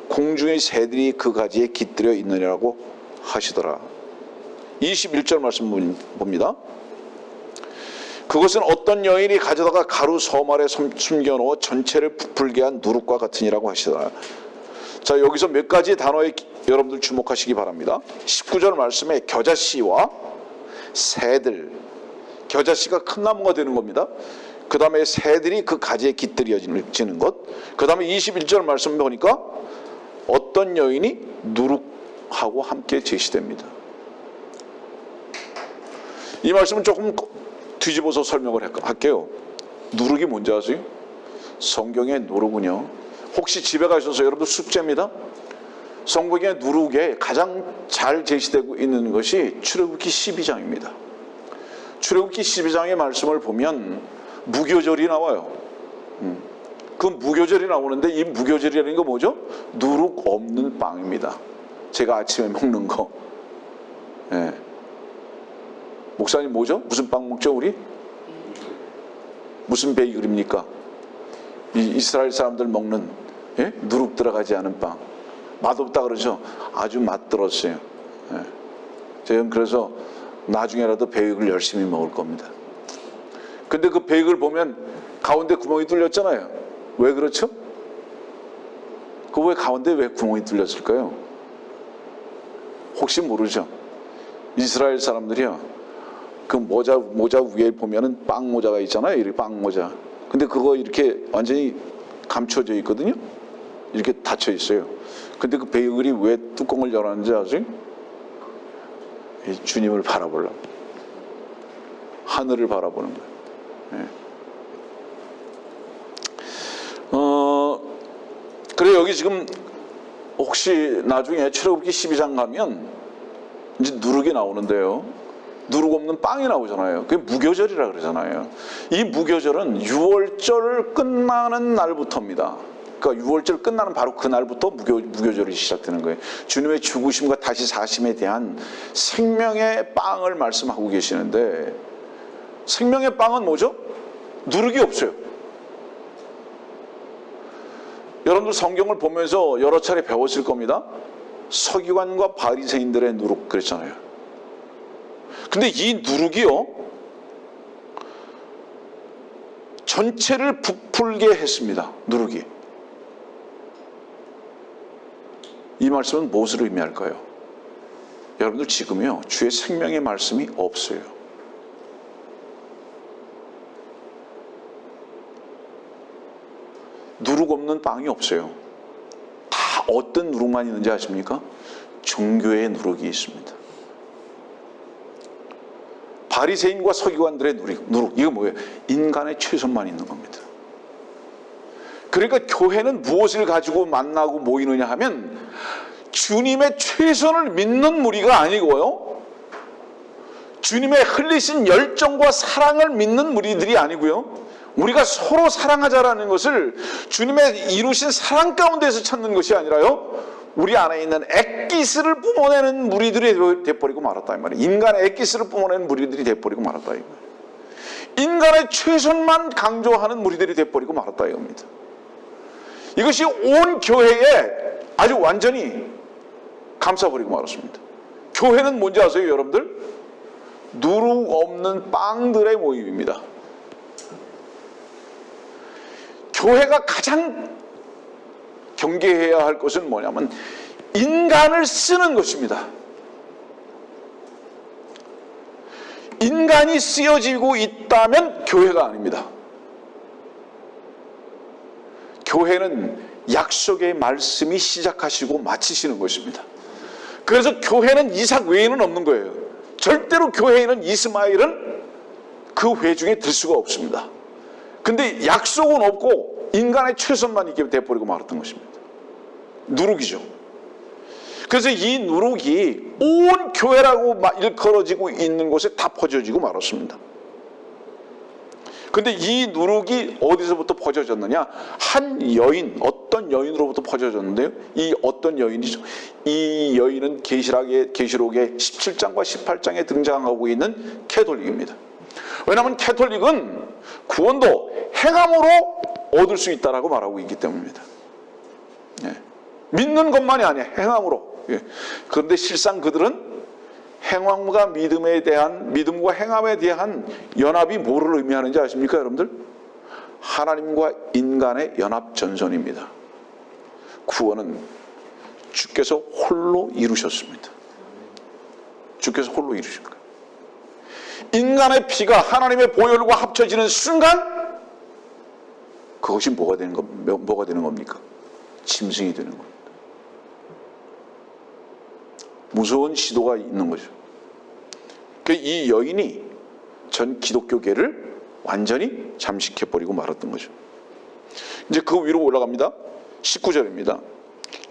공중의 새들이 그 가지에 깃들여 있느냐고 하시더라. 21절 말씀 봅니다. 그것은 어떤 여인이 가져다가 가루 섬 아래 숨겨놓아 전체를 부풀게 한 누룩과 같으니라고 하시더라. 자, 여기서 몇 가지 단어에 여러분들 주목하시기 바랍니다. 19절 말씀에 겨자씨와 새들, 겨자씨가 큰 나무가 되는 겁니다. 그 다음에 새들이 그 가지에 깃들여지는 것. 그 다음에 21절 말씀 보니까 어떤 여인이 누룩하고 함께 제시됩니다. 이 말씀은 조금 뒤집어서 설명을 할게요. 누룩이 뭔지 아세요? 성경의 누룩은요, 혹시 집에 가셔서, 여러분들 숙제입니다. 성경의 누룩에 가장 잘 제시되고 있는 것이 출애굽기 12장입니다. 출애굽기 12장의 말씀을 보면 무교절이 나와요. 그 무교절이 나오는데 이 무교절이라는 거 뭐죠? 누룩 없는 빵입니다. 제가 아침에 먹는 거. 예. 목사님 뭐죠? 무슨 빵 먹죠 우리? 무슨 베이글입니까? 이스라엘 사람들 먹는, 예? 누룩 들어가지 않은 빵. 맛없다 그러죠? 아주 맛들었어요. 예. 저는 그래서 나중에라도 베이글 열심히 먹을 겁니다. 근데 그 베이글 보면 가운데 구멍이 뚫렸잖아요. 왜 그렇죠? 그 왜 가운데 왜 구멍이 뚫렸을까요? 혹시 모르죠? 이스라엘 사람들이요, 그 모자 위에 보면은 빵 모자가 있잖아요. 이렇게 빵 모자. 근데 그거 이렇게 완전히 감춰져 있거든요. 이렇게 닫혀 있어요. 근데 그 베이글이 왜 뚜껑을 열었는지 아세요? 주님을 바라보려고. 하늘을 바라보는 거예요. 네. 그래 여기 지금 혹시 나중에 출애굽기 12장 가면 이제 누룩이 나오는데요. 누룩 없는 빵이 나오잖아요. 그게 무교절이라 그러잖아요. 이 무교절은 유월절 끝나는 날부터입니다. 그러니까 유월절 끝나는 바로 그 날부터 무교절이 시작되는 거예요. 주님의 죽으심과 다시 사심에 대한 생명의 빵을 말씀하고 계시는데, 생명의 빵은 뭐죠? 누룩이 없어요. 여러분들 성경을 보면서 여러 차례 배웠을 겁니다. 서기관과 바리새인들의 누룩 그랬잖아요. 근데 이 누룩이요, 전체를 부풀게 했습니다. 누룩이. 이 말씀은 무엇을 의미할까요? 여러분들 지금요, 주의 생명의 말씀이 없어요. 누룩 없는 빵이 없어요. 다 어떤 누룩만 있는지 아십니까? 종교의 누룩이 있습니다. 바리새인과 서기관들의 누룩, 이거 뭐예요? 인간의 최선만 있는 겁니다. 그러니까 교회는 무엇을 가지고 만나고 모이느냐 하면 주님의 최선을 믿는 무리가 아니고요, 주님의 흘리신 열정과 사랑을 믿는 무리들이 아니고요, 우리가 서로 사랑하자라는 것을 주님의 이루신 사랑 가운데서 찾는 것이 아니라요, 우리 안에 있는 액기스를 뿜어내는 무리들이 돼버리고 말았다 이 말이에요. 인간의 액기스를 뿜어내는 무리들이 돼버리고 말았다 이 말이에요. 인간의 최선만 강조하는 무리들이 돼버리고 말았다 이겁니다. 이것이 온 교회에 아주 완전히 감싸버리고 말았습니다. 교회는 뭔지 아세요 여러분들? 누룩 없는 빵들의 모임입니다. 교회가 가장 경계해야 할 것은 뭐냐면 인간을 쓰는 것입니다. 인간이 쓰여지고 있다면 교회가 아닙니다. 교회는 약속의 말씀이 시작하시고 마치시는 것입니다. 그래서 교회는 이삭 외에는 없는 거예요. 절대로 교회에는 이스마엘은 그 회중에 들 수가 없습니다. 근데 약속은 없고 인간의 최선만 있게 돼버리고 말았던 것입니다. 누룩이죠. 그래서 이 누룩이 온 교회라고 일컬어지고 있는 곳에 다 퍼져지고 말았습니다. 근데 이 누룩이 어디서부터 퍼져졌느냐? 한 여인, 어떤 여인으로부터 퍼져졌는데요. 이 어떤 여인이죠? 이 여인은 계시록의 17장과 18장에 등장하고 있는 캐톨릭입니다. 왜냐하면 캐톨릭은 구원도 행함으로 얻을 수 있다라고 말하고 있기 때문입니다. 예. 믿는 것만이 아니에요. 행함으로. 예. 그런데 실상 그들은 행함과 믿음과 행함에 대한 연합이 뭐를 의미하는지 아십니까 여러분들? 하나님과 인간의 연합전선입니다. 구원은 주께서 홀로 이루셨습니다. 주께서 홀로 이루신 거예요. 인간의 피가 하나님의 보혈과 합쳐지는 순간 그것이 뭐가 되는 겁니까? 짐승이 되는 겁니다. 무서운 시도가 있는 거죠. 이 여인이 전 기독교계를 완전히 잠식해버리고 말았던 거죠. 이제 그 위로 올라갑니다. 19절입니다.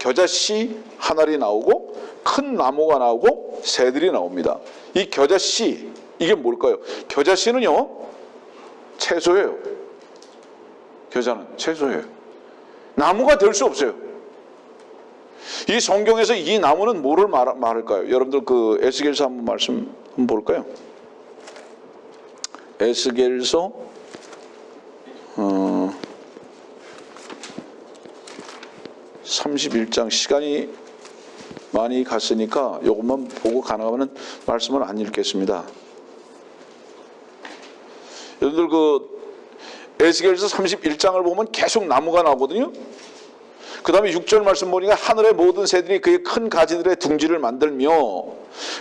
겨자씨 한 알이 나오고 큰 나무가 나오고 새들이 나옵니다. 이 겨자씨, 이게 뭘까요? 겨자씨는요, 채소예요. 겨자는 채소예요. 나무가 될 수 없어요. 이 성경에서 이 나무는 뭐를 말할까요? 여러분들 그 에스겔서 한번 말씀 한번 볼까요? 에스겔서 31장, 시간이 많이 갔으니까 이것만 보고 가능하면 말씀을 안 읽겠습니다. 여러분들 그 에스겔서 31장을 보면 계속 나무가 나오거든요. 그 다음에 6절 말씀 보니까 하늘의 모든 새들이 그의 큰 가지들의 둥지를 만들며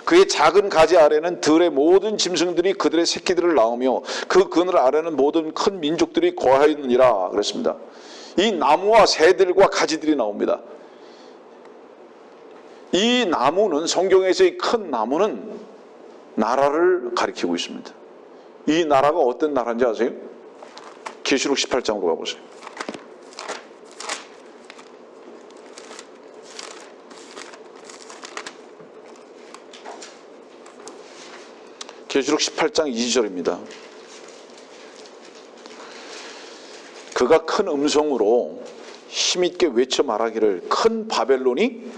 그의 작은 가지 아래는 들의 모든 짐승들이 그들의 새끼들을 낳으며 그 그늘 아래는 모든 큰 민족들이 거하였느니라 그랬습니다. 이 나무와 새들과 가지들이 나옵니다. 이 나무는, 성경에서의 큰 나무는 나라를 가리키고 있습니다. 이 나라가 어떤 나라인지 아세요? 계시록 18장으로 가보세요. 계시록 18장 2절입니다. 그가 큰 음성으로 힘있게 외쳐 말하기를 큰 바벨론이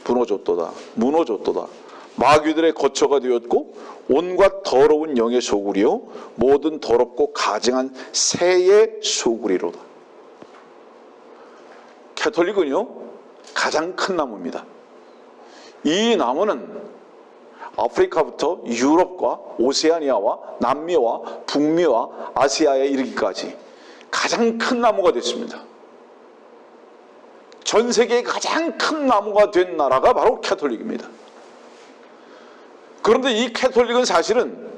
무너졌도다. 마귀들의 거처가 되었고 온갖 더러운 영의 소굴이요 모든 더럽고 가증한 새의 소굴이로다. 캐톨릭은요 가장 큰 나무입니다. 이 나무는 아프리카부터 유럽과 오세아니아와 남미와 북미와 아시아에 이르기까지 가장 큰 나무가 됐습니다. 전 세계의 가장 큰 나무가 된 나라가 바로 캐톨릭입니다. 그런데 이 캐톨릭은 사실은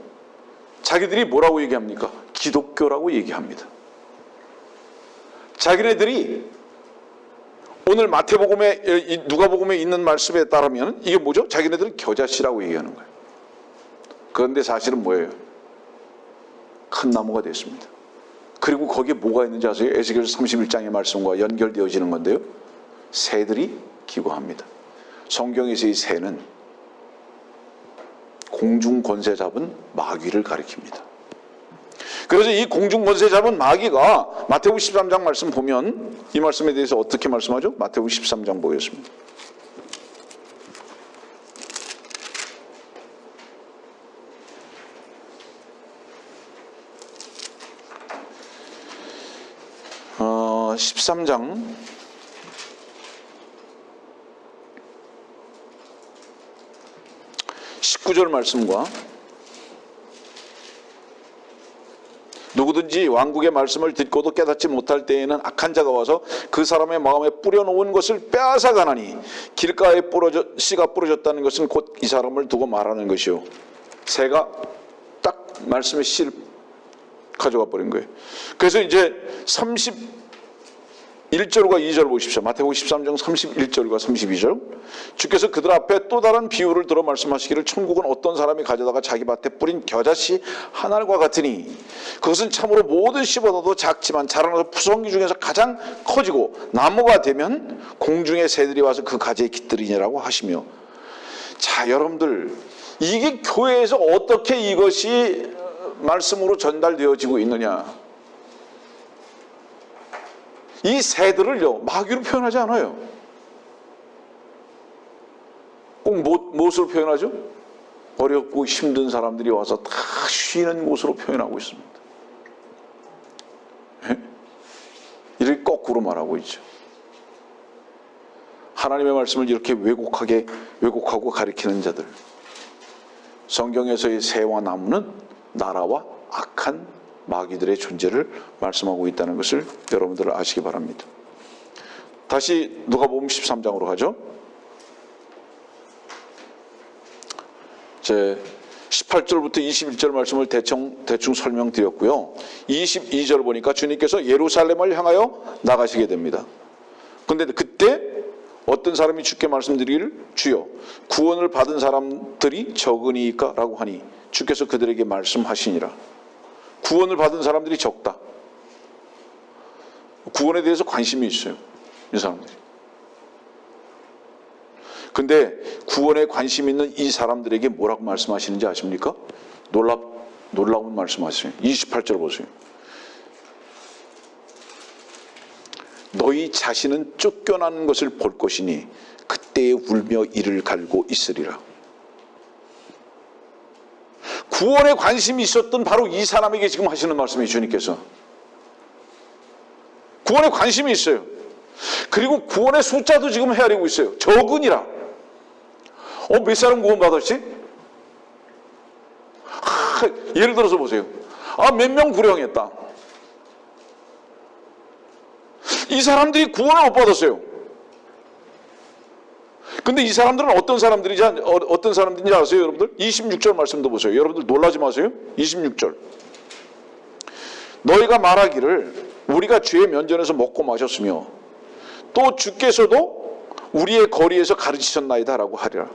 자기들이 뭐라고 얘기합니까? 기독교라고 얘기합니다. 자기네들이 오늘 마태복음에, 누가복음에 있는 말씀에 따르면 이게 뭐죠? 자기네들은 겨자씨라고 얘기하는 거예요. 그런데 사실은 뭐예요? 큰 나무가 됐습니다. 그리고 거기에 뭐가 있는지 아세요? 에스겔서 31장의 말씀과 연결되어지는 건데요. 새들이 기거합니다. 성경에서의 새는 공중 권세 잡은 마귀를 가리킵니다. 그래서 이 공중 권세 잡은 마귀가 마태복음 13장 말씀 보면 이 말씀에 대해서 어떻게 말씀하죠? 마태복음 13장 보겠습니다. 어, 13장 19절 말씀과 누구든지 왕국의 말씀을 듣고도 깨닫지 못할 때에는 악한 자가 와서 그 사람의 마음에 뿌려놓은 것을 빼앗아 가나니 길가에 씨가 뿌려졌다는 것은 곧 이 사람을 두고 말하는 것이요. 새가 딱 말씀의 씨를 가져가 버린 거예요. 그래서 이제 31절과 2절 보십시오. 마태복음 13장 31절과 32절. 주께서 그들 앞에 또 다른 비유를 들어 말씀하시기를 천국은 어떤 사람이 가져다가 자기 밭에 뿌린 겨자씨 한 알과 같으니 그것은 참으로 모든 씨보다도 작지만 자라나서 푸성기 중에서 가장 커지고 나무가 되면 공중의 새들이 와서 그 가지에 깃들이니라고 하시며. 자, 여러분들, 이게 교회에서 어떻게 이것이 말씀으로 전달되어지고 있느냐. 이 새들을요 마귀로 표현하지 않아요. 꼭 무엇으로 표현하죠? 어렵고 힘든 사람들이 와서 다 쉬는 곳으로 표현하고 있습니다. 예? 이렇게 거꾸로 말하고 있죠. 하나님의 말씀을 이렇게 왜곡하고 가리키는 자들. 성경에서의 새와 나무는 나라와 악한 마귀들의 존재를 말씀하고 있다는 것을 여러분들 아시기 바랍니다. 다시 누가복음 13장으로 가죠. 제 18절부터 21절 말씀을 대충 설명드렸고요. 22절 보니까 주님께서 예루살렘을 향하여 나가시게 됩니다. 그런데 그때 어떤 사람이 주께 말씀드리기를 주여 구원을 받은 사람들이 적으니까 라고 하니 주께서 그들에게 말씀하시니라. 구원을 받은 사람들이 적다. 구원에 대해서 관심이 있어요, 이 사람들이. 근데 구원에 관심 있는 이 사람들에게 뭐라고 말씀하시는지 아십니까? 놀라운 말씀하세요. 28절 보세요. 너희 자신은 쫓겨나는 것을 볼 것이니 그때에 울며 이를 갈고 있으리라. 구원에 관심이 있었던 바로 이 사람에게 지금 하시는 말씀이에요. 주님께서 구원에 관심이 있어요. 그리고 구원의 숫자도 지금 헤아리고 있어요. 적으니라. 몇 사람 구원받았지? 예를 들어서 보세요. 몇 명 구령했다. 이 사람들이 구원을 못 받았어요. 근데 이 사람들은 어떤 사람들인지 아세요, 여러분들? 26절 말씀도 보세요. 여러분들 놀라지 마세요. 26절. 너희가 말하기를 우리가 주의 면전에서 먹고 마셨으며 또 주께서도 우리의 거리에서 가르치셨나이다 라고 하리라.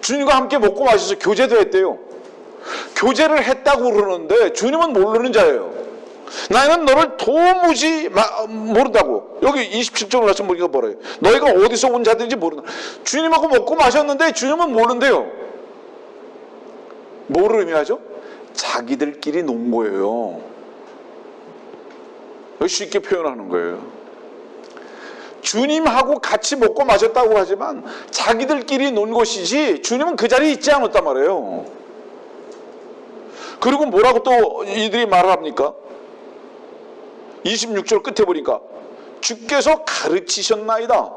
주님과 함께 먹고 마셔서 교제도 했대요. 교제를 했다고 그러는데 주님은 모르는 자예요. 나는 너를 도무지 모른다고. 여기 27절 말씀 보니까 뭐래요? 너희가 어디서 온 자들인지 모른다. 주님하고 먹고 마셨는데 주님은 모른대요. 뭐를 의미하죠? 자기들끼리 논 거예요. 쉽게 표현하는 거예요. 주님하고 같이 먹고 마셨다고 하지만 자기들끼리 논 것이지 주님은 그 자리에 있지 않았단 말이에요. 그리고 뭐라고 또 이들이 말을 합니까? 26절 끝에 보니까 주께서 가르치셨나이다.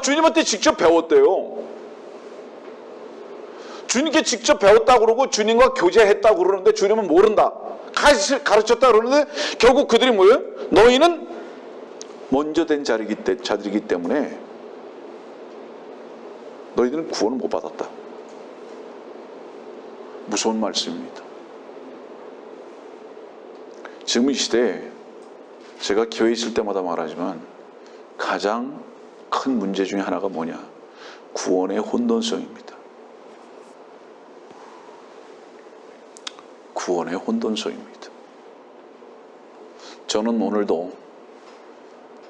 주님한테 직접 배웠대요. 주님께 직접 배웠다고 그러고 주님과 교제했다고 그러는데 주님은 모른다. 가르쳤다 그러는데 결국 그들이 뭐예요? 너희는 먼저 된 자들이기 때문에 너희들은 구원을 못 받았다. 무서운 말씀입니다. 지금 이 시대에 제가 교회에 있을 때마다 말하지만 가장 큰 문제 중에 하나가 뭐냐? 구원의 혼돈성입니다. 구원의 혼돈성입니다. 저는 오늘도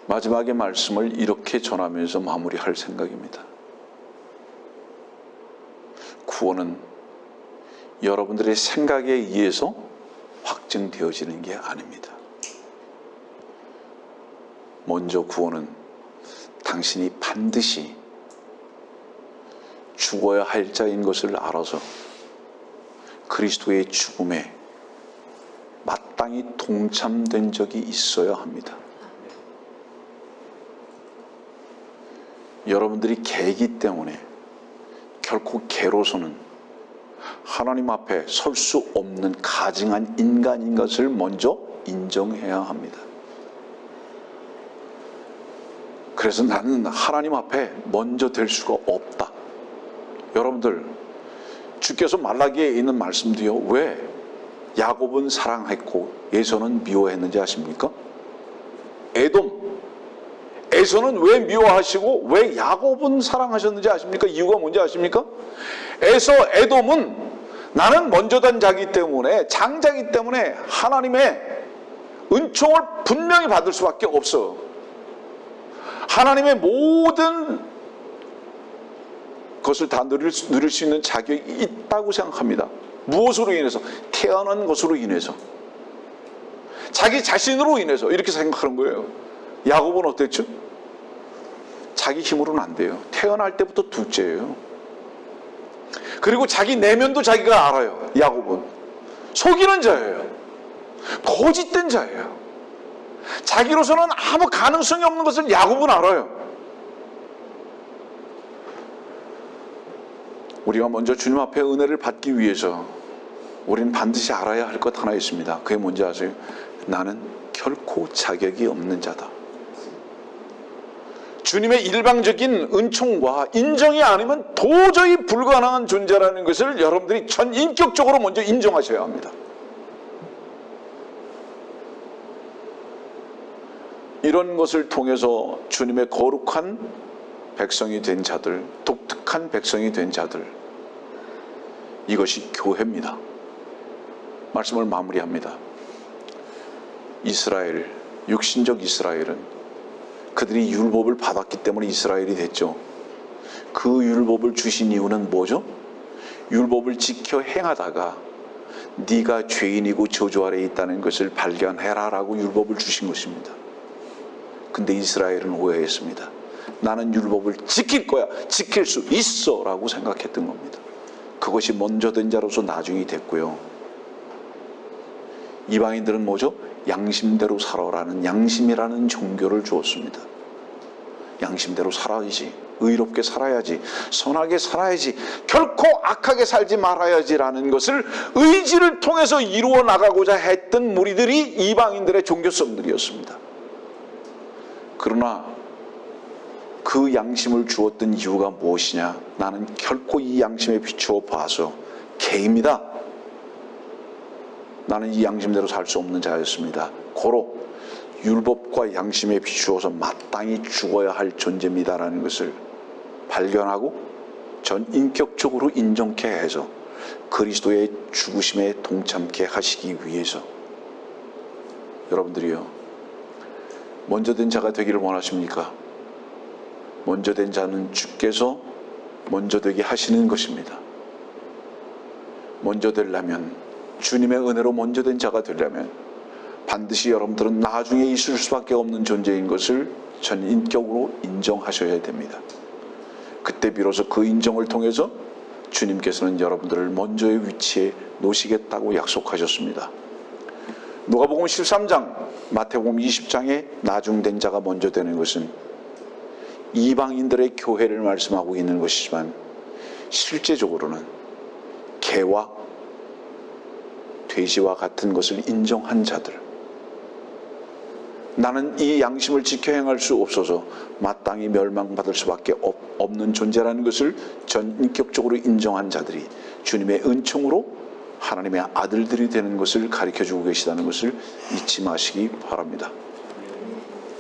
마지막의 말씀을 이렇게 전하면서 마무리할 생각입니다. 구원은 여러분들의 생각에 의해서 확증되어지는 게 아닙니다. 먼저 구원은 당신이 반드시 죽어야 할 자인 것을 알아서 그리스도의 죽음에 마땅히 동참된 적이 있어야 합니다. 여러분들이 개이기 때문에 결코 개로서는 하나님 앞에 설 수 없는 가증한 인간인 것을 먼저 인정해야 합니다. 그래서 나는 하나님 앞에 먼저 될 수가 없다. 여러분들, 주께서 말라기에 있는 말씀도요, 왜 야곱은 사랑했고 에서는 미워했는지 아십니까? 에서는 왜 미워하시고 왜 야곱은 사랑하셨는지 아십니까? 이유가 뭔지 아십니까? 에돔은 나는 먼저 된 자기 때문에, 장자이기 때문에 하나님의 은총을 분명히 받을 수밖에 없어. 하나님의 모든 것을 다 누릴 수 있는 자격이 있다고 생각합니다. 무엇으로 인해서? 태어난 것으로 인해서, 자기 자신으로 인해서 이렇게 생각하는 거예요. 야곱은 어땠죠? 자기 힘으로는 안 돼요. 태어날 때부터 둘째예요. 그리고 자기 내면도 자기가 알아요. 야곱은 속이는 자예요. 거짓된 자예요. 자기로서는 아무 가능성이 없는 것을 야곱은 알아요. 우리가 먼저 주님 앞에 은혜를 받기 위해서 우리는 반드시 알아야 할 것 하나 있습니다. 그게 뭔지 아세요? 나는 결코 자격이 없는 자다. 주님의 일방적인 은총과 인정이 아니면 도저히 불가능한 존재라는 것을 여러분들이 전인격적으로 먼저 인정하셔야 합니다. 이런 것을 통해서 주님의 거룩한 백성이 된 자들, 독특한 백성이 된 자들, 이것이 교회입니다. 말씀을 마무리합니다. 육신적 이스라엘은 그들이 율법을 받았기 때문에 이스라엘이 됐죠. 그 율법을 주신 이유는 뭐죠? 율법을 지켜 행하다가 네가 죄인이고 저주 아래에 있다는 것을 발견해라라고 율법을 주신 것입니다. 근데 이스라엘은 오해했습니다. 나는 율법을 지킬 거야, 지킬 수 있어 라고 생각했던 겁니다. 그것이 먼저 된 자로서 나중이 됐고요. 이방인들은 뭐죠? 양심대로 살아라는 양심이라는 종교를 주었습니다. 양심대로 살아야지, 의롭게 살아야지, 선하게 살아야지, 결코 악하게 살지 말아야지라는 것을 의지를 통해서 이루어 나가고자 했던 무리들이 이방인들의 종교성들이었습니다. 그러나 그 양심을 주었던 이유가 무엇이냐? 나는 결코 이 양심에 비추어 봐서 개입니다. 나는 이 양심대로 살 수 없는 자였습니다. 고로 율법과 양심에 비추어서 마땅히 죽어야 할 존재입니다라는 것을 발견하고 전 인격적으로 인정케 해서 그리스도의 죽으심에 동참케 하시기 위해서 여러분들이요, 먼저 된 자가 되기를 원하십니까? 먼저 된 자는 주께서 먼저 되게 하시는 것입니다. 먼저 되려면, 주님의 은혜로 먼저 된 자가 되려면 반드시 여러분들은 나중에 있을 수밖에 없는 존재인 것을 전인격으로 인정하셔야 됩니다. 그때 비로소 그 인정을 통해서 주님께서는 여러분들을 먼저의 위치에 놓으시겠다고 약속하셨습니다. 누가복음 13장, 마태복음 20장에 나중된 자가 먼저 되는 것은 이방인들의 교회를 말씀하고 있는 것이지만 실제적으로는 개와 돼지와 같은 것을 인정한 자들, 나는 이 양심을 지켜 행할 수 없어서 마땅히 멸망받을 수밖에 없는 존재라는 것을 전인격적으로 인정한 자들이 주님의 은총으로 하나님의 아들들이 되는 것을 가르쳐주고 계시다는 것을 잊지 마시기 바랍니다.